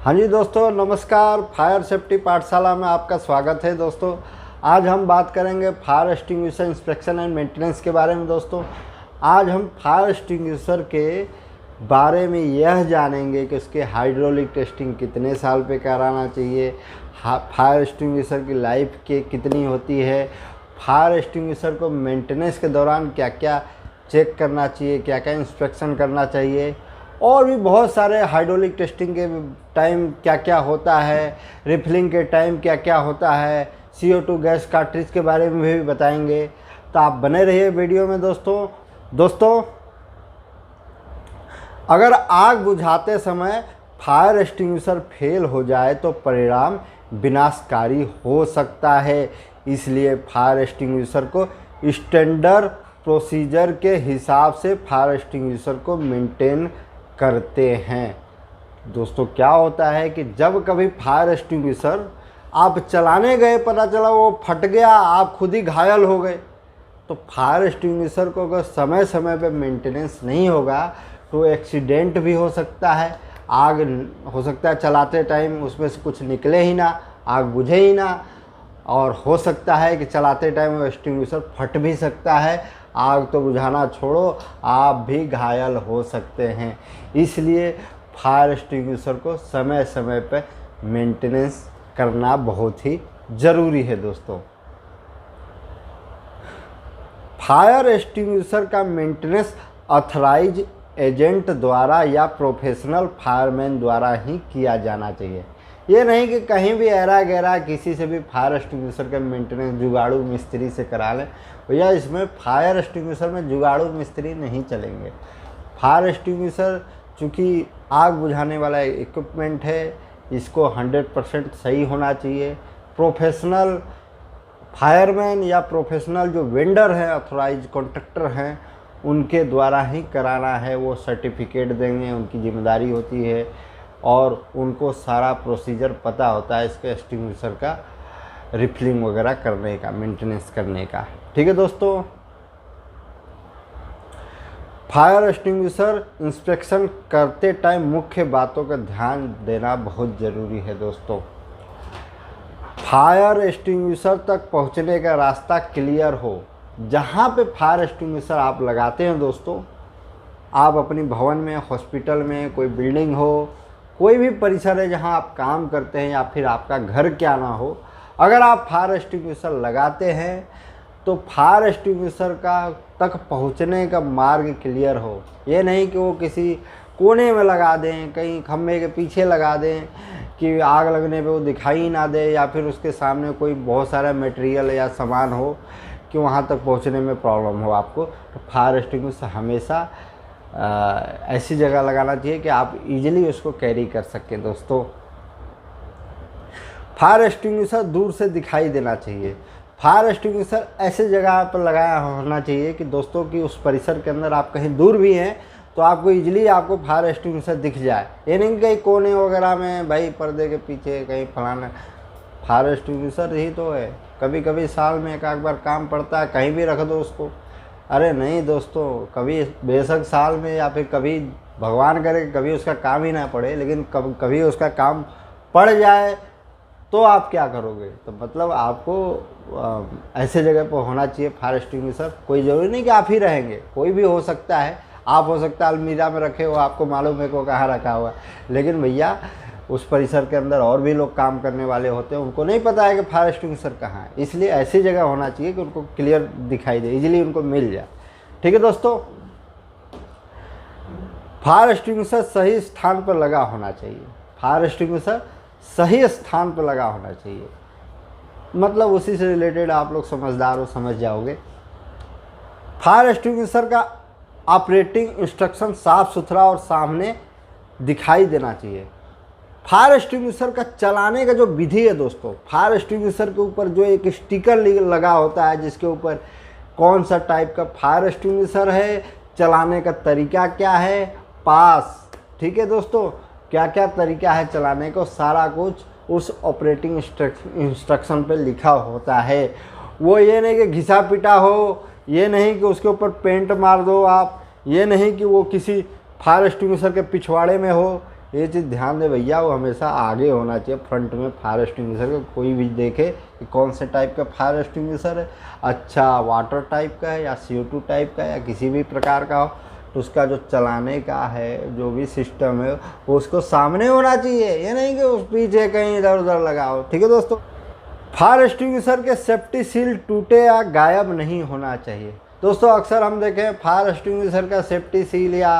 हाँ जी दोस्तों, नमस्कार। फायर सेफ्टी पाठशाला में आपका स्वागत है। दोस्तों आज हम बात करेंगे fire extinguisher inspection and maintenance के बारे में। दोस्तों आज हम फायर एक्सटिंग्विशर के बारे में यह जानेंगे कि उसके हाइड्रोलिक टेस्टिंग कितने साल पे कराना चाहिए, फायर एक्सटिंग्विशर की लाइफ के कितनी होती है, फायर एक्सटिंग्विशर को मेंटेनेंस के दौरान क्या क्या चेक करना चाहिए, क्या क्या इंस्पेक्शन करना चाहिए, और भी बहुत सारे हाइड्रोलिक टेस्टिंग के टाइम क्या क्या होता है, रिफिलिंग के टाइम क्या क्या होता है, CO2 गैस कार्ट्रिज के बारे में भी बताएंगे। तो आप बने रहिए वीडियो में। दोस्तों अगर आग बुझाते समय फायर एक्सटिंग्विशर फेल हो जाए तो परिणाम विनाशकारी हो सकता है। इसलिए फायर एक्सटिंग्विशर को स्टैंडर्ड प्रोसीजर के हिसाब से फायर एक्सटिंग्विशर को मेंटेन करते हैं। दोस्तों क्या होता है कि जब कभी फायर एक्सटिंग्विशर आप चलाने गए, पता चला वो फट गया, आप खुद ही घायल हो गए, तो फायर एक्सटिंग्विशर को अगर समय समय पे मेंटेनेंस नहीं होगा तो एक्सीडेंट भी हो सकता है। आग हो सकता है चलाते टाइम उसमें से कुछ निकले ही ना, आग बुझे ही ना, और हो सकता है कि चलाते टाइम वो एक्सटिंग्विशर फट भी सकता है। आग तो बुझाना छोड़ो, आप भी घायल हो सकते हैं। इसलिए फायर एक्सटिंग्विशर को समय समय पर मेंटेनेंस करना बहुत ही ज़रूरी है। दोस्तों फायर एक्सटिंग्विशर का मेंटेनेंस ऑथराइज एजेंट द्वारा या प्रोफेशनल फायरमैन द्वारा ही किया जाना चाहिए। ये नहीं कि कहीं भी ऐरा गैरा किसी से भी फायर एक्सटिंग्विशर का मेंटेनेंस जुगाड़ू मिस्त्री से करा लें। भैया इसमें फायर एक्सटिंग्विशर में जुगाड़ू मिस्त्री नहीं चलेंगे। फायर एक्सटिंग्विशर चूँकि आग बुझाने वाला इक्विपमेंट है, इसको 100% सही होना चाहिए। प्रोफेशनल फायरमैन या प्रोफेशनल जो वेंडर हैं, ऑथराइज कॉन्ट्रैक्टर हैं, उनके द्वारा ही कराना है। वो सर्टिफिकेट देंगे, उनकी जिम्मेदारी होती है और उनको सारा प्रोसीजर पता होता है इसके एक्सटिंग्विशर का रिफिलिंग वगैरह करने का, मेंटेनेंस करने का। ठीक है दोस्तों, फायर एक्सटिंग्विशर इंस्पेक्शन करते टाइम मुख्य बातों का ध्यान देना बहुत ज़रूरी है। दोस्तों फायर एक्सटिंग्विशर तक पहुंचने का रास्ता क्लियर हो। जहां पे फायर एक्सटिंग्विशर आप लगाते हैं दोस्तों, आप अपनी भवन में, हॉस्पिटल में, कोई बिल्डिंग हो, कोई भी परिसर है जहां आप काम करते हैं, या फिर आपका घर क्या ना हो, अगर आप फायर एक्सटिंग्विशर लगाते हैं तो फायर एक्सटिंग्विशर का तक पहुंचने का मार्ग क्लियर हो। ये नहीं कि वो किसी कोने में लगा दें, कहीं खम्भे के पीछे लगा दें कि आग लगने पे वो दिखाई ना दे, या फिर उसके सामने कोई बहुत सारा मटेरियल या सामान हो कि वहाँ तक पहुँचने में प्रॉब्लम हो आपको। तो फायर एक्सटिंग्विशर हमेशा ऐसी जगह लगाना चाहिए कि आप इजीली उसको कैरी कर सकें। दोस्तों फायर एक्सटिंग्विशर दूर से दिखाई देना चाहिए। फायर एक्सटिंग्विशर ऐसे जगह पर लगाया होना चाहिए कि दोस्तों कि उस परिसर के अंदर आप कहीं दूर भी हैं तो आपको इजीली आपको फायर एक्सटिंग्विशर दिख जाए। ये नहीं कहीं कोने वगैरह में, भाई पर्दे के पीछे कहीं फलाना। फायर एक्सटिंग्विशर ही तो है, कभी कभी साल में एक आध बार काम पड़ता है, कहीं भी रख दो उसको। अरे नहीं दोस्तों, कभी बेशक साल में या फिर कभी भगवान करे कभी उसका काम ही ना पड़े, लेकिन कभी उसका काम पड़ जाए तो आप क्या करोगे। तो मतलब आपको ऐसे जगह पर होना चाहिए फायर एक्सटिंग्विशर। कोई ज़रूरी नहीं कि आप ही रहेंगे, कोई भी हो सकता है। आप हो सकता है अलमीरा में रखे हो, आपको मालूम है को कहाँ रखा हुआ, लेकिन भैया उस परिसर के अंदर और भी लोग काम करने वाले होते हैं, उनको नहीं पता है कि फायर एक्सटिंग्विशर कहाँ है। इसलिए ऐसी जगह होना चाहिए कि उनको क्लियर दिखाई दे, इजीली उनको मिल जाए। ठीक है दोस्तों, फायर एक्सटिंग्विशर सही स्थान पर लगा होना चाहिए। फायर एक्सटिंग्विशर सही स्थान पर लगा होना चाहिए, मतलब उसी से रिलेटेड आप लोग समझदार हो, समझ जाओगे। फायर एक्सटिंग्विशर का ऑपरेटिंग इंस्ट्रक्शन साफ सुथरा और सामने दिखाई देना चाहिए। फायर एक्सटिंग्विशर का चलाने का जो विधि है दोस्तों, फायर एक्सटिंग्विशर के ऊपर जो एक स्टिकर लगा होता है जिसके ऊपर कौन सा टाइप का फायर एक्सटिंग्विशर है, चलाने का तरीका क्या है, पास। ठीक है दोस्तों, क्या क्या तरीका है चलाने को, सारा कुछ उस ऑपरेटिंग इंस्ट्रक्शन पे लिखा होता है। वो ये नहीं कि घिसा पिटा हो, ये नहीं कि उसके ऊपर पेंट मार दो आप, ये नहीं कि वो किसी फायर एक्सटिंग्विशर के पिछवाड़े में हो, ये चीज़ ध्यान दे भैया, वो हमेशा आगे होना चाहिए फ्रंट में फायर एक्सटिंग्विशर का। कोई भी देखे कि कौन से टाइप का फायर एक्सटिंग्विशर है, अच्छा वाटर टाइप का है या CO2 टाइप का या किसी भी प्रकार का हो, तो उसका जो चलाने का है जो भी सिस्टम है वो उसको सामने होना चाहिए, ये नहीं कि उस पीछे कहीं इधर उधर लगाओ। ठीक है दोस्तों, फायर एक्सटिंग्विशर के सेफ्टी सील टूटे या गायब नहीं होना चाहिए। दोस्तों अक्सर हम देखें फायर एक्सटिंग्विशर का सेफ्टी सील या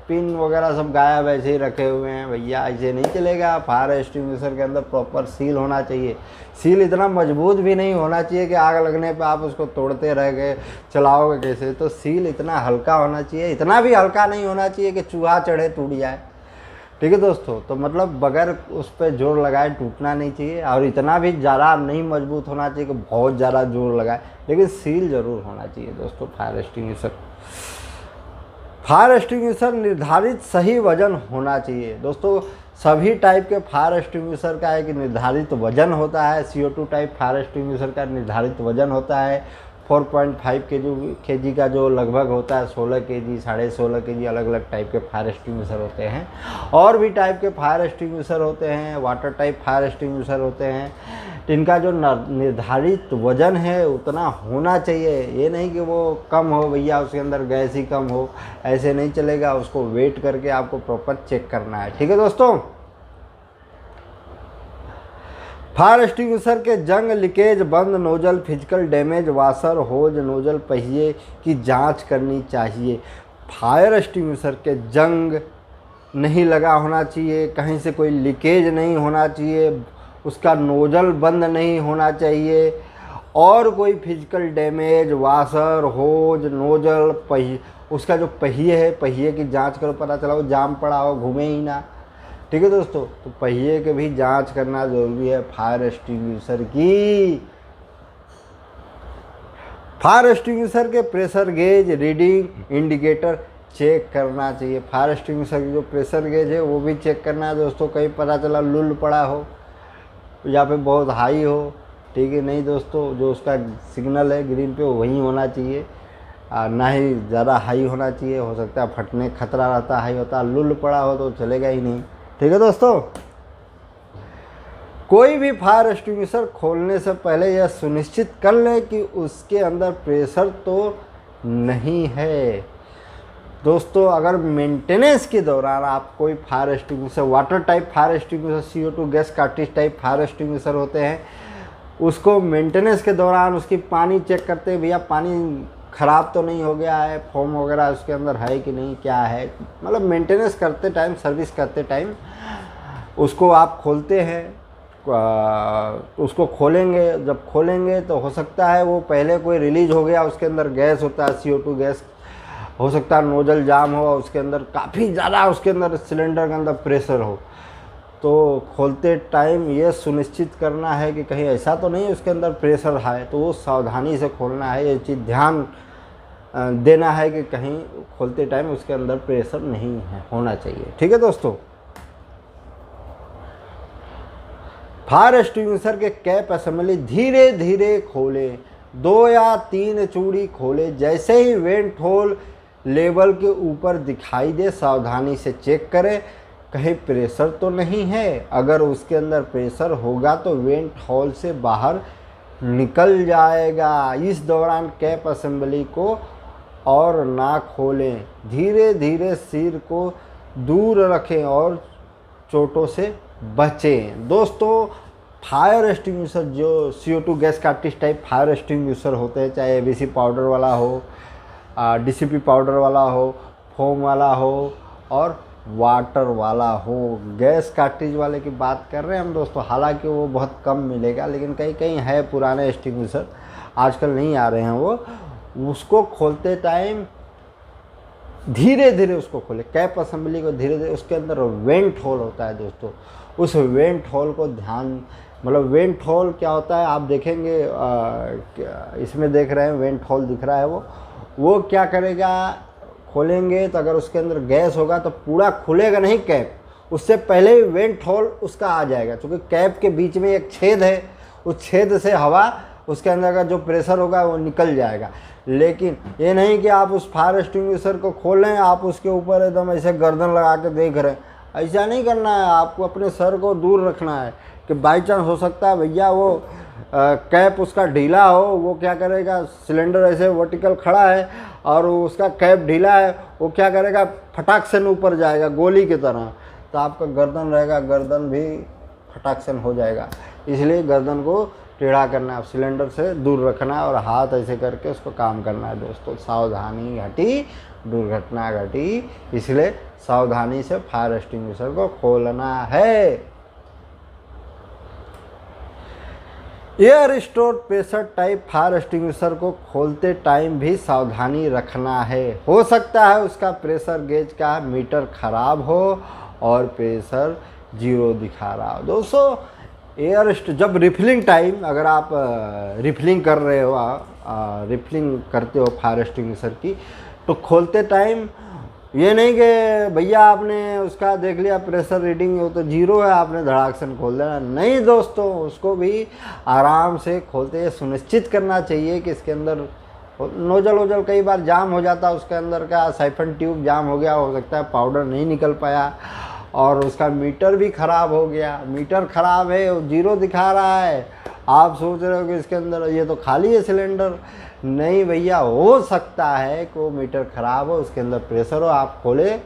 पिन वगैरह सब गायब ऐसे ही रखे हुए हैं। भैया ऐसे नहीं चलेगा, फायर एक्सटिंग्विशर के अंदर प्रॉपर सील होना चाहिए। सील इतना मजबूत भी नहीं होना चाहिए कि आग लगने पे आप उसको तोड़ते रह गए, चलाओगे कैसे। तो सील इतना हल्का होना चाहिए, इतना भी हल्का नहीं होना चाहिए कि चूहा चढ़े टूट जाए। ठीक है दोस्तों, तो मतलब बगैर उस पर जोर लगाए टूटना नहीं चाहिए, और इतना भी ज़्यादा नहीं मजबूत होना चाहिए कि बहुत ज़्यादा जोर लगाए, लेकिन सील ज़रूर होना चाहिए दोस्तों। फायर एक्सटिंग्विशर निर्धारित सही वजन होना चाहिए। दोस्तों सभी टाइप के फायर एक्सटिंग्विशर का एक निर्धारित वजन होता है। CO2 टाइप फायर एक्सटिंग्विशर का निर्धारित वजन होता है 4.5 kg का, जो लगभग होता है 16 kg, 16.5 kg। अलग अलग टाइप के फायर एक्सटिंग्विशर होते हैं। और भी टाइप के फायर एक्सटिंग्विशर होते हैं, वाटर टाइप फायर एक्सटिंग्विशर होते हैं। इनका जो निर्धारित वजन है उतना होना चाहिए, ये नहीं कि वो कम हो भैया, उसके अंदर गैस ही कम हो, ऐसे नहीं चलेगा। उसको वेट करके आपको प्रॉपर चेक करना है। ठीक है दोस्तों, फायर एक्सटिंग्विशर के जंग, लीकेज, बंद नोजल, फिजिकल डैमेज, वाशर, होज, नोजल, पहिए की जांच करनी चाहिए। फायर एक्सटिंग्विशर के जंग नहीं लगा होना चाहिए, कहीं से कोई लीकेज नहीं होना चाहिए, उसका नोजल बंद नहीं होना चाहिए, और कोई फिजिकल डैमेज, वाशर, होज, नोजल, पहिए, उसका जो पहिए है पहिए की जांच करो, पता चला वो जाम पड़ा हो, घूमे ही ना। ठीक है दोस्तों, तो पहिए के भी जांच करना ज़रूरी है फायर एक्सटिंग्विशर की। फायर एक्सटिंग्विशर के pressure gauge, reading indicator check करना चाहिए। फायर एक्सटिंग्विशर की जो प्रेशर गेज है वो भी चेक करना है दोस्तों। कहीं पता चला लुल पड़ा हो या फिर बहुत हाई हो, ठीक है नहीं दोस्तों, जो उसका सिग्नल है ग्रीन पे वहीं होना चाहिए, ना ही ज़्यादा हाई होना चाहिए। हो सकता है फटने खतरा रहता है, हाई होता है। लुल पड़ा हो तो चलेगा ही नहीं। ठीक है दोस्तों, कोई भी फायर एक्सटिंग्विशर खोलने से पहले यह सुनिश्चित कर लें कि उसके अंदर प्रेशर तो नहीं है। दोस्तों अगर मेंटेनेंस के दौरान आप कोई fire extinguisher, water type fire extinguisher, CO2 gas cartridge type fire extinguisher होते हैं, उसको मेंटेनेंस के दौरान उसकी पानी चेक करते हैं, भैया पानी ख़राब तो नहीं हो गया है, फोम वगैरह उसके अंदर है कि नहीं, क्या है। मतलब मेंटेनेंस करते टाइम, सर्विस करते टाइम उसको आप खोलते हैं। उसको खोलेंगे, जब खोलेंगे तो हो सकता है वो पहले कोई रिलीज हो गया, उसके अंदर गैस होता है CO2 गैस, हो सकता है नोजल जाम हो, उसके अंदर काफ़ी ज़्यादा उसके अंदर सिलेंडर के अंदर प्रेशर हो। तो खोलते टाइम ये सुनिश्चित करना है कि कहीं ऐसा तो नहीं उसके अंदर प्रेशर है, तो वो सावधानी से खोलना है। ये चीज़ ध्यान देना है कि कहीं खोलते टाइम उसके अंदर प्रेशर नहीं है, होना चाहिए। ठीक है दोस्तों, फायर एक्सटिंग्विशर के कैप असेंबली धीरे धीरे खोलें, 2 या 3 चूड़ी खोलें। जैसे ही वेंट होल लेवल के ऊपर दिखाई दे सावधानी से चेक करें कहीं प्रेशर तो नहीं है। अगर उसके अंदर प्रेशर होगा तो वेंट होल से बाहर निकल जाएगा। इस दौरान कैप असेंबली को और ना खोलें, धीरे धीरे सिर को दूर रखें और चोटों से बचें। दोस्तों फायर एक्सटिंग्विशर जो CO2 gas cartridge type fire extinguisher होते हैं, चाहे ABC पाउडर वाला हो, DCP पाउडर वाला हो, फोम वाला हो और वाटर वाला हो, गैस कार्ट्रिज वाले की बात कर रहे हैं हम दोस्तों। हालांकि वो बहुत कम मिलेगा, लेकिन कहीं कहीं है पुराने एक्सटिंग्विशर, आजकल नहीं आ रहे हैं वो। उसको खोलते टाइम धीरे धीरे उसको खोले, कैप असेंबली को धीरे धीरे। उसके अंदर वेंट होल होता है दोस्तों, उस वेंट होल को ध्यान, मतलब वेंट होल क्या होता है आप देखेंगे, इसमें देख रहे हैं वेंट होल दिख रहा है, वो क्या करेगा, खोलेंगे तो अगर उसके अंदर गैस होगा तो पूरा खुलेगा नहीं कैप, उससे पहले ही वेंट होल उसका आ जाएगा। क्योंकि कैप के बीच में एक छेद है, उस छेद से हवा उसके अंदर का जो प्रेशर होगा वो निकल जाएगा। लेकिन ये नहीं कि आप उस फायर एक्सटिंग्विशर को खोलें, आप उसके ऊपर एकदम ऐसे गर्दन लगा के देख रहे हैं, ऐसा नहीं करना है, आपको अपने सर को दूर रखना है कि बाई चांस हो सकता है भैया वो कैप उसका ढीला हो, वो क्या करेगा, सिलेंडर ऐसे वर्टिकल खड़ा है और उसका कैप ढीला है, वो क्या करेगा, फटाक से ऊपर जाएगा गोली की तरह, तो आपका गर्दन रहेगा, गर्दन भी फटाक से हो जाएगा। इसलिए गर्दन को टेढ़ा करना है, सिलेंडर से दूर रखना है और हाथ ऐसे करके उसको काम करना है दोस्तों। सावधानी घटी दुर्घटना घटी, इसलिए सावधानी से फायर एक्सटिंग्विशर को खोलना है। Air store pressure type fire extinguisher को खोलते टाइम भी सावधानी रखना है। हो सकता है उसका प्रेशर गेज का मीटर खराब हो और प्रेशर 0 दिखा रहा हो। दोस्तों जब रिफिलिंग टाइम, अगर आप रिफिलिंग कर रहे हो, रिफिलिंग करते हो फायर एक्सटिंग्विशर की, तो खोलते टाइम ये नहीं कि भैया आपने उसका देख लिया प्रेशर रीडिंग हो तो 0 है, आपने धड़ाक से खोल देना। नहीं दोस्तों, उसको भी आराम से खोलते हुए सुनिश्चित करना चाहिए कि इसके अंदर नोजल कई बार जाम हो जाता है, उसके अंदर का साइफन ट्यूब जाम हो गया, हो सकता है पाउडर नहीं निकल पाया और उसका मीटर भी ख़राब हो गया। मीटर ख़राब है, 0 दिखा रहा है, आप सोच रहे हो कि इसके अंदर ये तो खाली है सिलेंडर। नहीं भैया, हो सकता है कि वो मीटर ख़राब हो, उसके अंदर प्रेशर हो, आप खोले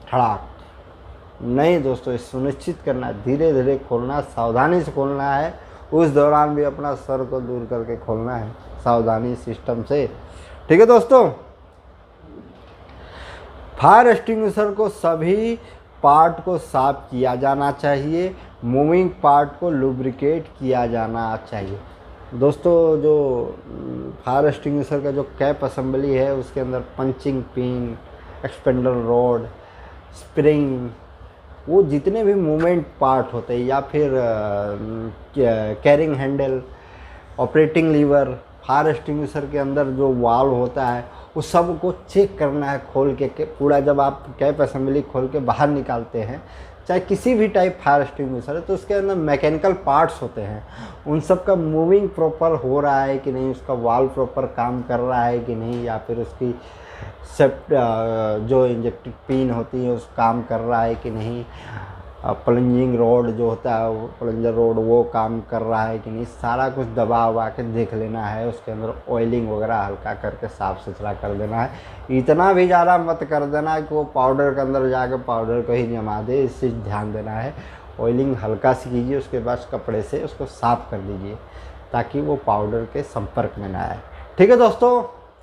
ठड़ाक। नहीं दोस्तों, इस सुनिश्चित करना, धीरे धीरे खोलना, सावधानी से खोलना है। उस दौरान भी अपना सर को दूर करके खोलना है, सावधानी सिस्टम से। ठीक है दोस्तों, फायर एक्सटिंग्विशर को सभी पार्ट को साफ किया जाना चाहिए, मूविंग पार्ट को लुब्रिकेट किया जाना चाहिए। दोस्तों, जो फायर एक्सटिंग्विशर का जो कैप असेंबली है, उसके अंदर punching pin, expander rod, spring, वो जितने भी मूवमेंट पार्ट होते हैं, या फिर carrying handle, operating lever, fire extinguisher के अंदर जो वाल्व होता है, उस सब को चेक करना है खोल के पूरा। जब आप कैप असेंबली खोल के बाहर निकालते हैं, चाहे किसी भी टाइप फायर एक्सटिंग्विशर है, तो उसके अंदर मैकेनिकल पार्ट्स होते हैं, उन सब का मूविंग प्रॉपर हो रहा है कि नहीं, उसका वाल्व प्रॉपर काम कर रहा है कि नहीं, या फिर उसकी जो इंजेक्टेड पिन होती है उस काम कर रहा है कि नहीं, प्लंजिंग रोड जो होता है, वो प्लंजर रोड, वो काम कर रहा है कि नहीं, सारा कुछ दबा उबा के देख लेना है। उसके अंदर ऑयलिंग वगैरह हल्का करके साफ़ सुथरा कर देना है। इतना भी ज़्यादा मत कर देना है कि वो पाउडर के अंदर जाकर पाउडर को ही जमा दे, इस चीज़ ध्यान देना है। ऑयलिंग हल्का सी कीजिए, उसके बाद कपड़े से उसको साफ़ कर दीजिए ताकि वो पाउडर के संपर्क में ना आए। ठीक है दोस्तों,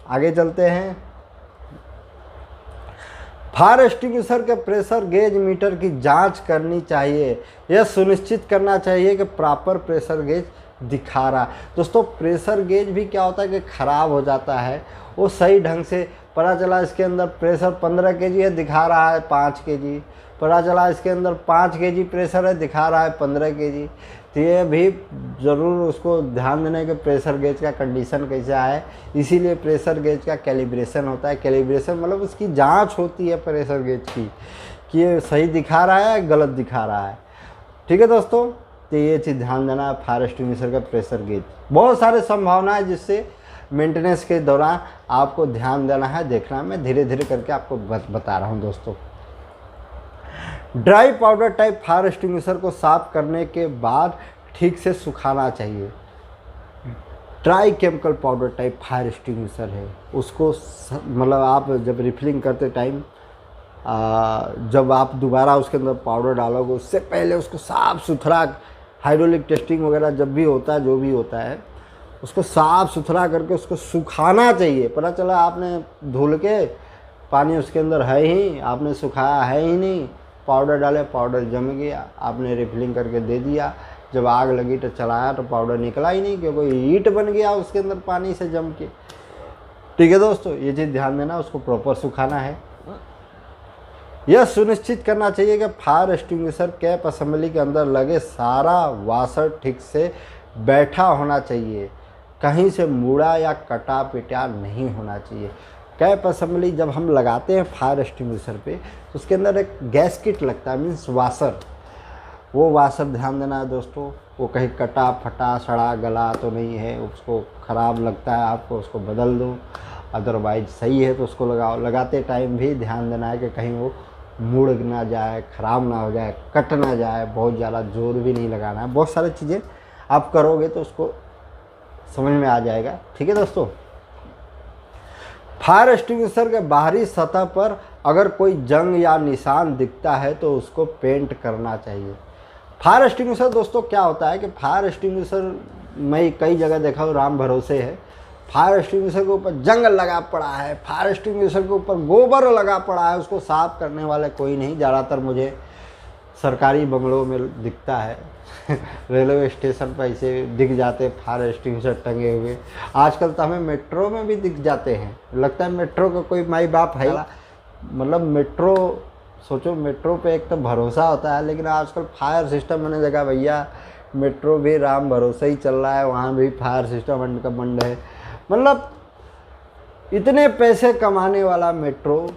आगे चलते हैं। फायर एक्सटिंग्विशर के प्रेशर गेज मीटर की जांच करनी चाहिए। यह सुनिश्चित करना चाहिए कि प्रॉपर प्रेशर गेज दिखा रहा है। दोस्तों, प्रेशर गेज भी क्या होता है कि ख़राब हो जाता है, वो सही ढंग से पता चला इसके अंदर प्रेशर 15 kg है, दिखा रहा है 5 kg, पता चला इसके अंदर 5 kg प्रेशर है, दिखा रहा है 15 kg। तो ये भी ज़रूर उसको ध्यान देने के प्रेशर गेज का कंडीशन कैसा है। इसीलिए प्रेशर गेज का कैलिब्रेशन होता है। कैलिब्रेशन मतलब उसकी जांच होती है प्रेशर गेज की कि ये सही दिखा रहा है, गलत दिखा रहा है। ठीक है दोस्तों, तो ये चीज़ ध्यान देना है फायर एक्सटिंग्विशर का प्रेशर गेज। बहुत सारे संभावना है जिससे मेंटेनेंस के दौरान आपको ध्यान देना है, देखना है। मैं धीरे धीरे करके आपको बता रहा हूँ दोस्तों। Dry powder type fire extinguisher को साफ करने के बाद ठीक से सुखाना चाहिए। Dry chemical powder type fire extinguisher है, उसको मतलब आप जब रिफिलिंग करते टाइम जब आप दोबारा उसके अंदर पाउडर डालोगे, उससे पहले उसको साफ़ सुथरा, हाइड्रोलिक टेस्टिंग वगैरह जब भी होता है, जो भी होता है, उसको साफ़ सुथरा करके उसको सुखाना चाहिए। पता चला आपने धुल के पानी उसके अंदर है ही, आपने सुखाया है ही नहीं, पाउडर डाले, पाउडर जम गया, आपने रिफिलिंग करके दे दिया, जब आग लगी तो चलाया तो पाउडर निकला ही नहीं, क्योंकि हीट बन गया उसके अंदर पानी से जम के। ठीक है दोस्तों, ये चीज़ ध्यान देना, उसको प्रॉपर सुखाना है। यह सुनिश्चित करना चाहिए कि फायर एक्सटिंग्विशर कैप असेंबली के अंदर लगे सारा वाशर ठीक से बैठा होना चाहिए, कहीं से मुड़ा या कटा पिटा नहीं होना चाहिए। कैप असेंबली जब हम लगाते हैं फायर एक्सटिंग्विशर पे, तो उसके अंदर एक गैस किट लगता है, मीन्स वाशर। वो वाशर ध्यान देना है दोस्तों, वो कहीं कटा फटा सड़ा गला तो नहीं है, उसको ख़राब लगता है आपको, उसको बदल दो। अदरवाइज सही है तो उसको लगाओ। लगाते टाइम भी ध्यान देना है कि कहीं वो मुड़ ना जाए, ख़राब ना हो जाए, कट ना जाए, बहुत ज़्यादा जोर भी नहीं लगाना है। बहुत सारी चीज़ें आप करोगे तो उसको समझ में आ जाएगा। ठीक है दोस्तों, फायर एक्सटिंग्विशर के बाहरी सतह पर अगर कोई जंग या निशान दिखता है तो उसको पेंट करना चाहिए। फायर एक्सटिंग्विशर दोस्तों क्या होता है कि फायर एक्सटिंग्विशर मैं कई जगह देखा हूँ, राम भरोसे है, फायर एक्सटिंग्विशर के ऊपर जंग लगा पड़ा है, फायर एक्सटिंग्विशर के ऊपर गोबर लगा पड़ा है, उसको साफ करने वाले कोई नहीं। ज़्यादातर मुझे सरकारी बंगलों में दिखता है रेलवे स्टेशन पर ऐसे दिख जाते फायर एक्सटिंग्विशर टंगे हुए। आजकल तो हमें मेट्रो में भी दिख जाते हैं, लगता है मेट्रो का कोई माई बाप है। मतलब मेट्रो, सोचो मेट्रो पे एक तो भरोसा होता है, लेकिन आजकल फायर सिस्टम मैंने देखा भैया मेट्रो भी राम भरोसा ही चल रहा है, वहाँ भी फायर सिस्टम अंड का बंड है। मतलब इतने पैसे कमाने वाला मेट्रो,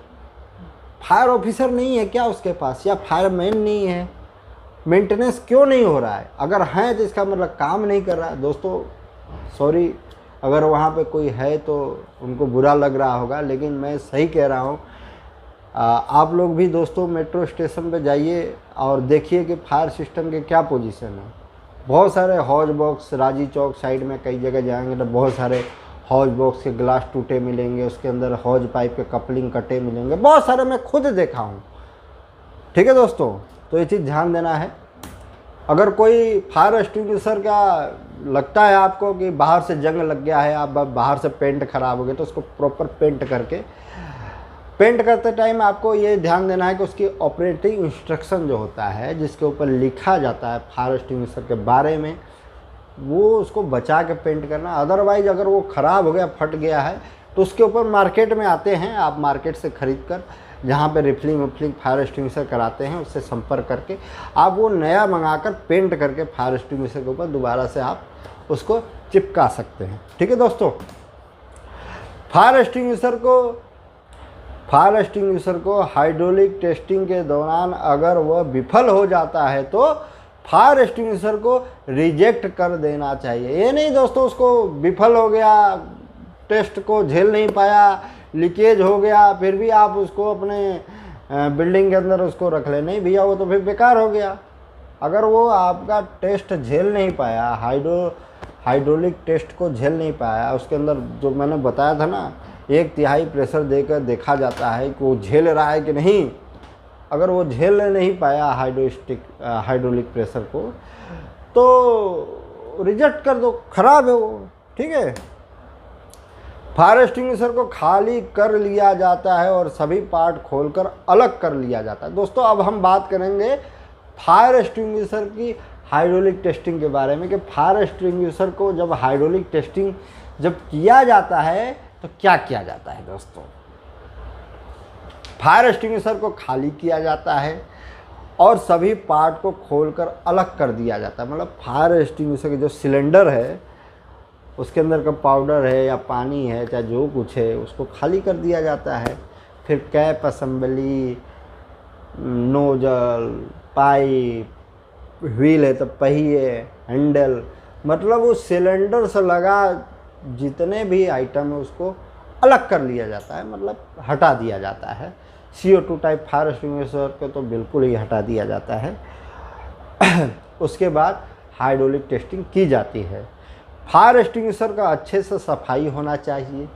फायर ऑफिसर नहीं है क्या उसके पास, या फायरमैन नहीं है, मेंटेनेंस क्यों नहीं हो रहा है? अगर है तो इसका मतलब काम नहीं कर रहा है। दोस्तों सॉरी अगर वहाँ पे कोई है तो उनको बुरा लग रहा होगा, लेकिन मैं सही कह रहा हूँ। आप लोग भी दोस्तों मेट्रो स्टेशन पे जाइए और देखिए कि फायर सिस्टम के क्या पोजीशन है। बहुत सारे हॉज बॉक्स, राजी चौक साइड में कई जगह जाएंगे तो बहुत सारे हॉज बॉक्स के ग्लास टूटे मिलेंगे, उसके अंदर हॉज पाइप के कपलिंग कटे मिलेंगे, बहुत सारे मैं खुद देखा हूँ। ठीक है दोस्तों, तो ये चीज़ ध्यान देना है। अगर कोई फायर एक्सटिंग्विशर का लगता है आपको कि बाहर से जंग लग गया है, आप बाहर से पेंट खराब हो गया, तो उसको प्रॉपर पेंट करके, पेंट करते टाइम आपको ये ध्यान देना है कि उसकी ऑपरेटिंग इंस्ट्रक्शन जो होता है, जिसके ऊपर लिखा जाता है फायर एक्सटिंग्विशर के बारे में, वो उसको बचा के पेंट करना। अदरवाइज़ अगर वो ख़राब हो गया, फट गया है, तो उसके ऊपर मार्केट में आते हैं, आप मार्केट से ख़रीद कर जहाँ पे रिफिलिंग फायर एक्सटिंग्विशर कराते हैं उससे संपर्क करके आप वो नया मंगाकर पेंट करके फायर एक्सटिंग्विशर के ऊपर दोबारा से आप उसको चिपका सकते हैं। ठीक है दोस्तों, फायर एक्सटिंग्विशर को हाइड्रोलिक टेस्टिंग के दौरान अगर वह विफल हो जाता है तो फायर एक्सटिंग्विशर को रिजेक्ट कर देना चाहिए। ये नहीं दोस्तों उसको विफल हो गया, टेस्ट को झेल नहीं पाया, लीकेज हो गया, फिर भी आप उसको अपने बिल्डिंग के अंदर उसको रख ले, नहीं भैया वो तो फिर बेकार हो गया। अगर वो आपका टेस्ट झेल नहीं पाया, हाइड्रोलिक टेस्ट को झेल नहीं पाया, उसके अंदर जो मैंने बताया था ना 1/3 प्रेशर देकर देखा जाता है कि वो झेल रहा है कि नहीं। अगर वो झेल नहीं पाया हाइड्रोलिक प्रेशर को तो रिजेक्ट कर दो, ख़राब है वो। ठीक है, फायर एक्सटिंग्विशर को खाली कर लिया जाता है और सभी पार्ट खोलकर अलग कर लिया जाता है। दोस्तों अब हम बात करेंगे फायर एक्सटिंग्विशर की हाइड्रोलिक टेस्टिंग के बारे में कि फायर एक्सटिंग्विशर को जब हाइड्रोलिक टेस्टिंग जब किया जाता है तो क्या किया जाता है। दोस्तों फायर एक्सटिंग्विशर को खाली किया जाता है और सभी पार्ट को खोलकर अलग कर दिया जाता है। मतलब फायर एक्सटिंग्विशर के जो सिलेंडर है उसके अंदर का पाउडर है या पानी है, चाहे जो कुछ है, उसको खाली कर दिया जाता है। फिर cap assembly, nozzle, pipe, wheel है तो पहिए, हैंडल, मतलब उस सिलेंडर से लगा जितने भी आइटम है उसको अलग कर लिया जाता है, मतलब हटा दिया जाता है। CO2 टाइप फायर एक्सटिंग्विशर को तो बिल्कुल ही हटा दिया जाता है। उसके बाद हाइड्रोलिक टेस्टिंग की जाती है। फायर एक्सटिंग्विशर का अच्छे से सफाई होना चाहिए,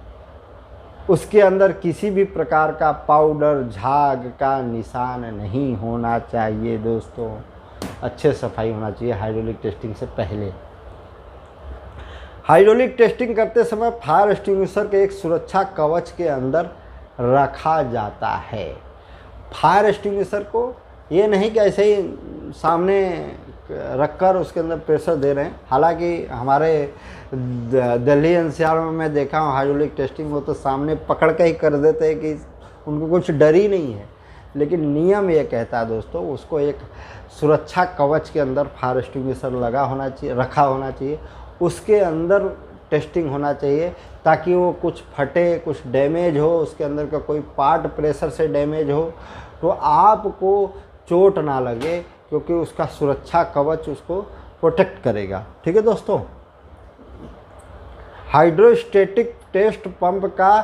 उसके अंदर किसी भी प्रकार का पाउडर, झाग का निशान नहीं होना चाहिए। दोस्तों अच्छे सफाई होना चाहिए हाइड्रोलिक टेस्टिंग से पहले। हाइड्रोलिक टेस्टिंग करते समय फायर एक्सटिंग्विशर के एक सुरक्षा कवच के अंदर रखा जाता है। फायर एक्सटिंग्विशर को ये नहीं कि ऐसे ही सामने रखकर उसके अंदर प्रेशर दे रहे हैं। हालांकि हमारे दिल्ली NCR में मैं देखा हूँ हाइड्रोलिक टेस्टिंग, वो तो सामने पकड़ के ही कर देते हैं कि उनको कुछ डर ही नहीं है। लेकिन नियम ये कहता है दोस्तों उसको एक सुरक्षा कवच के अंदर फायर एक्सटिंग्विशर लगा होना चाहिए, रखा होना चाहिए, उसके अंदर टेस्टिंग होना चाहिए ताकि वो कुछ फटे, कुछ डैमेज हो, उसके अंदर का कोई पार्ट प्रेशर से डैमेज हो तो आपको चोट ना लगे, क्योंकि उसका सुरक्षा कवच उसको प्रोटेक्ट करेगा। ठीक है दोस्तों, हाइड्रोस्टेटिक टेस्ट पंप का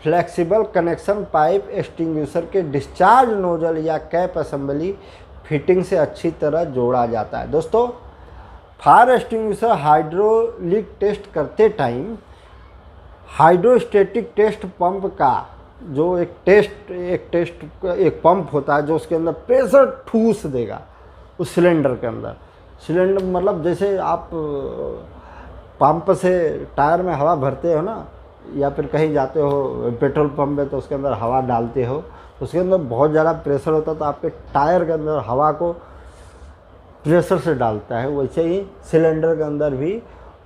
फ्लेक्सिबल कनेक्शन पाइप एक्सटिंग्विशर के डिस्चार्ज नोजल या कैप असेंबली फिटिंग से अच्छी तरह जोड़ा जाता है। दोस्तों, फायर एक्सटिंग्विशर हाइड्रोलिक टेस्ट करते टाइम हाइड्रोस्टेटिक टेस्ट पंप का जो एक पंप होता है जो उसके अंदर प्रेशर ठूस देगा उस सिलेंडर के अंदर। सिलेंडर मतलब जैसे आप पंप से टायर में हवा भरते हो ना, या फिर कहीं जाते हो पेट्रोल पंप में तो उसके अंदर हवा डालते हो, उसके अंदर बहुत ज़्यादा प्रेशर होता है तो आपके टायर के अंदर हवा को प्रेशर से डालता है। वैसे ही सिलेंडर के अंदर भी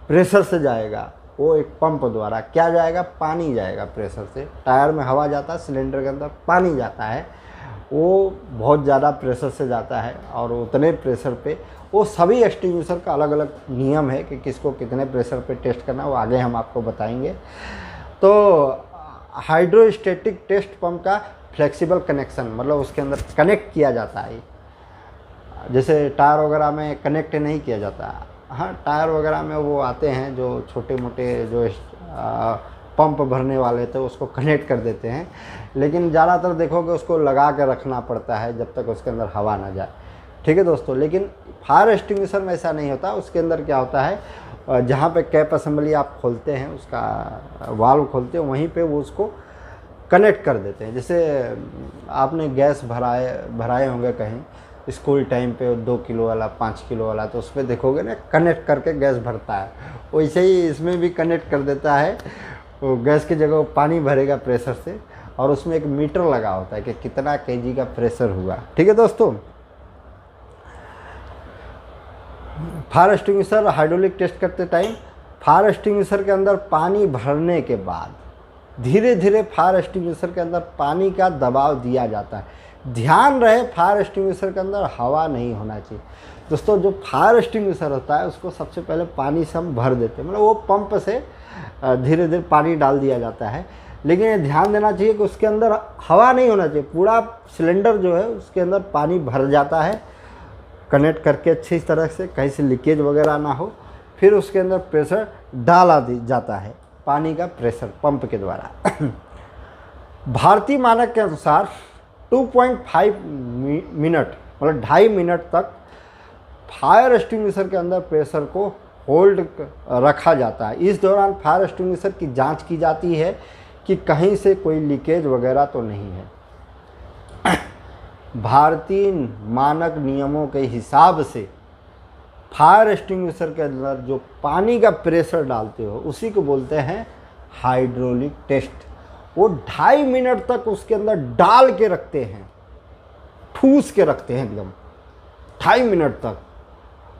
प्रेशर से जाएगा, वो एक पंप द्वारा क्या जाएगा, पानी जाएगा प्रेशर से। टायर में हवा जाता है, सिलेंडर के अंदर पानी जाता है, वो बहुत ज़्यादा प्रेशर से जाता है और उतने प्रेशर पे वो सभी एक्सटिंग्विशर का अलग अलग नियम है कि किसको कितने प्रेशर पे टेस्ट करना है, वो आगे हम आपको बताएंगे। तो हाइड्रोस्टेटिक टेस्ट पंप का फ्लेक्सिबल कनेक्शन मतलब उसके अंदर कनेक्ट किया जाता है, जैसे टायर वगैरह में कनेक्ट नहीं किया जाता। हाँ, टायर वगैरह में वो आते हैं जो छोटे मोटे जो पंप भरने वाले थे उसको कनेक्ट कर देते हैं, लेकिन ज़्यादातर देखोगे उसको लगा के रखना पड़ता है जब तक उसके अंदर हवा ना जाए। ठीक है दोस्तों, लेकिन फायर एक्सटिंग्विशर में ऐसा नहीं होता। उसके अंदर क्या होता है, जहाँ पे कैप असेंबली आप खोलते हैं, उसका वाल्व खोलते हैं, वहीं पे वो उसको कनेक्ट कर देते हैं। जैसे आपने गैस भराए होंगे कहीं स्कूल टाइम पे 2 किलो वाला 5 किलो वाला, तो उसमें देखोगे ना कनेक्ट करके गैस भरता है, वैसे ही इसमें भी कनेक्ट कर देता है। वो गैस की जगह पानी भरेगा प्रेशर से और उसमें एक मीटर लगा होता है कि कितना केजी का प्रेशर हुआ। ठीक है दोस्तों, फायर एक्सटिंग्विशर हाइड्रोलिक टेस्ट करते टाइम फायर एक्सटिंग्विशर के अंदर पानी भरने के बाद धीरे धीरे फायर एक्सटिंग्विशर के अंदर पानी का दबाव दिया जाता है। ध्यान रहे, फायर एक्सटिंग्विशर के अंदर हवा नहीं होना चाहिए। दोस्तों, जो फायर एक्सटिंग्विशर होता है उसको सबसे पहले पानी से हम भर देते हैं, मतलब वो पंप से धीरे धीरे पानी डाल दिया जाता है, लेकिन ये ध्यान देना चाहिए कि उसके अंदर हवा नहीं होना चाहिए। पूरा सिलेंडर जो है उसके अंदर पानी भर जाता है, कनेक्ट करके अच्छी तरह से, कहीं से लीकेज वगैरह ना हो। फिर उसके अंदर प्रेशर डाला जाता है, पानी का प्रेशर पंप के द्वारा। भारतीय मानक के अनुसार 2.5 मिनट मतलब 2.5 मिनट तक फायर एक्सटिंग्विशर के अंदर प्रेशर को होल्ड रखा जाता है। इस दौरान फायर एक्सटिंग्विशर की जांच की जाती है कि कहीं से कोई लीकेज वगैरह तो नहीं है। भारतीय मानक नियमों के हिसाब से फायर एक्सटिंग्विशर के अंदर जो पानी का प्रेशर डालते हो उसी को बोलते हैं हाइड्रोलिक टेस्ट। वो 2.5 मिनट तक उसके अंदर डाल के रखते हैं, ठूस के रखते हैं एकदम 2.5 मिनट तक।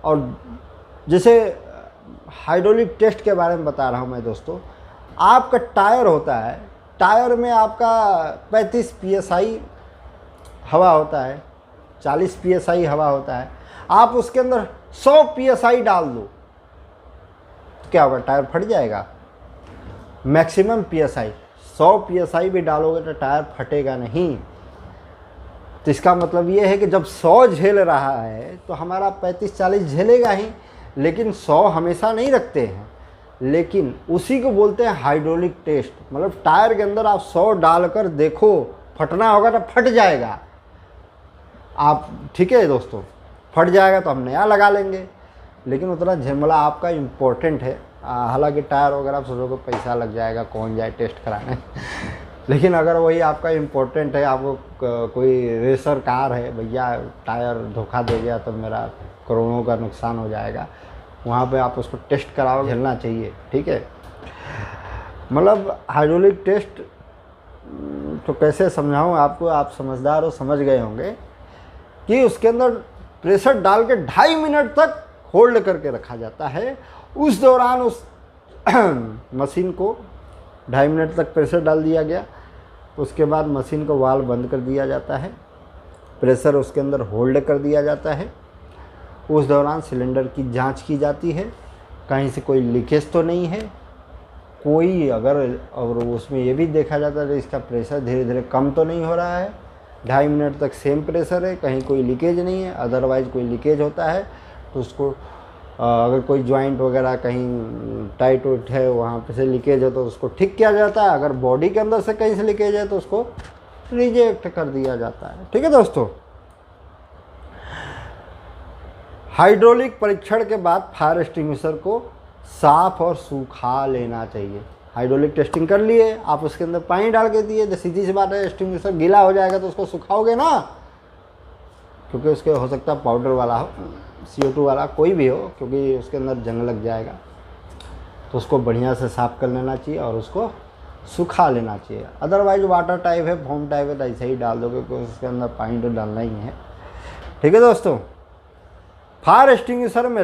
और जैसे हाइड्रोलिक टेस्ट के बारे में बता रहा हूँ मैं दोस्तों, आपका टायर होता है, टायर में आपका 35 psi हवा होता है, 40 psi हवा होता है। आप उसके अंदर 100 psi डाल दो तो क्या होगा, टायर फट जाएगा। मैक्सिमम psi 100 psi भी डालोगे तो टायर फटेगा नहीं। तो इसका मतलब ये है कि जब 100 झेल रहा है तो हमारा 35-40 झेलेगा ही, लेकिन 100 हमेशा नहीं रखते हैं। लेकिन उसी को बोलते हैं हाइड्रोलिक टेस्ट। मतलब टायर के अंदर आप 100 डालकर देखो, फटना होगा तो फट जाएगा आप, ठीक है दोस्तों, फट जाएगा तो हम नया लगा लेंगे, लेकिन उतना झमेला आपका इम्पोर्टेंट है। हालांकि टायर वगैरह आप सोचोगे पैसा लग जाएगा, कौन जाए टेस्ट कराने लेकिन अगर वही आपका इम्पोर्टेंट है, आपको कोई रेसर कार है, भैया टायर धोखा दे गया तो मेरा करोड़ों का नुकसान हो जाएगा, वहाँ पे आप उसको टेस्ट कराओ, झेलना चाहिए। ठीक है, मतलब हाइड्रोलिक टेस्ट तो कैसे समझाऊँ आपको, आप समझदार हो, समझ गए होंगे कि उसके अंदर प्रेशर डाल के 2.5 मिनट तक होल्ड करके रखा जाता है। उस दौरान उस मशीन को 2.5 मिनट तक प्रेशर डाल दिया गया, उसके बाद मशीन को वाल्व बंद कर दिया जाता है, प्रेशर उसके अंदर होल्ड कर दिया जाता है। उस दौरान सिलेंडर की जांच की जाती है, कहीं से कोई लीकेज तो नहीं है, कोई अगर और उसमें ये भी देखा जाता है कि इसका प्रेशर धीरे धीरे कम तो नहीं हो रहा है। 2.5 मिनट तक सेम प्रेशर है, कहीं कोई लीकेज नहीं है। अदरवाइज़ कोई लीकेज होता है तो उसको अगर कोई जॉइंट वगैरह कहीं टाइट उट है वहाँ पे से लीकेज है तो उसको ठीक किया जाता है। अगर बॉडी के अंदर से कहीं से लीकेज है तो उसको रिजेक्ट कर दिया जाता है। ठीक है दोस्तों, हाइड्रोलिक परीक्षण के बाद फायर एक्सटिंग्विशर को साफ और सूखा लेना चाहिए। हाइड्रोलिक टेस्टिंग कर लिए, आप उसके अंदर पानी डाल के दिए, तो सीधी सी बात है एक्सटिंग्विशर गीला हो जाएगा तो उसको सुखाओगे ना, क्योंकि उसके हो सकता है पाउडर वाला हो, CO2 वाला, कोई भी हो, क्योंकि उसके अंदर जंग लग जाएगा। तो उसको बढ़िया से साफ़ कर लेना चाहिए और उसको सुखा लेना चाहिए। अदरवाइज वाटर टाइप है, फोम टाइप है, तो ऐसे ही डाल दोगे क्योंकि उसके अंदर पानी तो डालना ही है। ठीक है दोस्तों, फायर एक्सटिंग्विशर में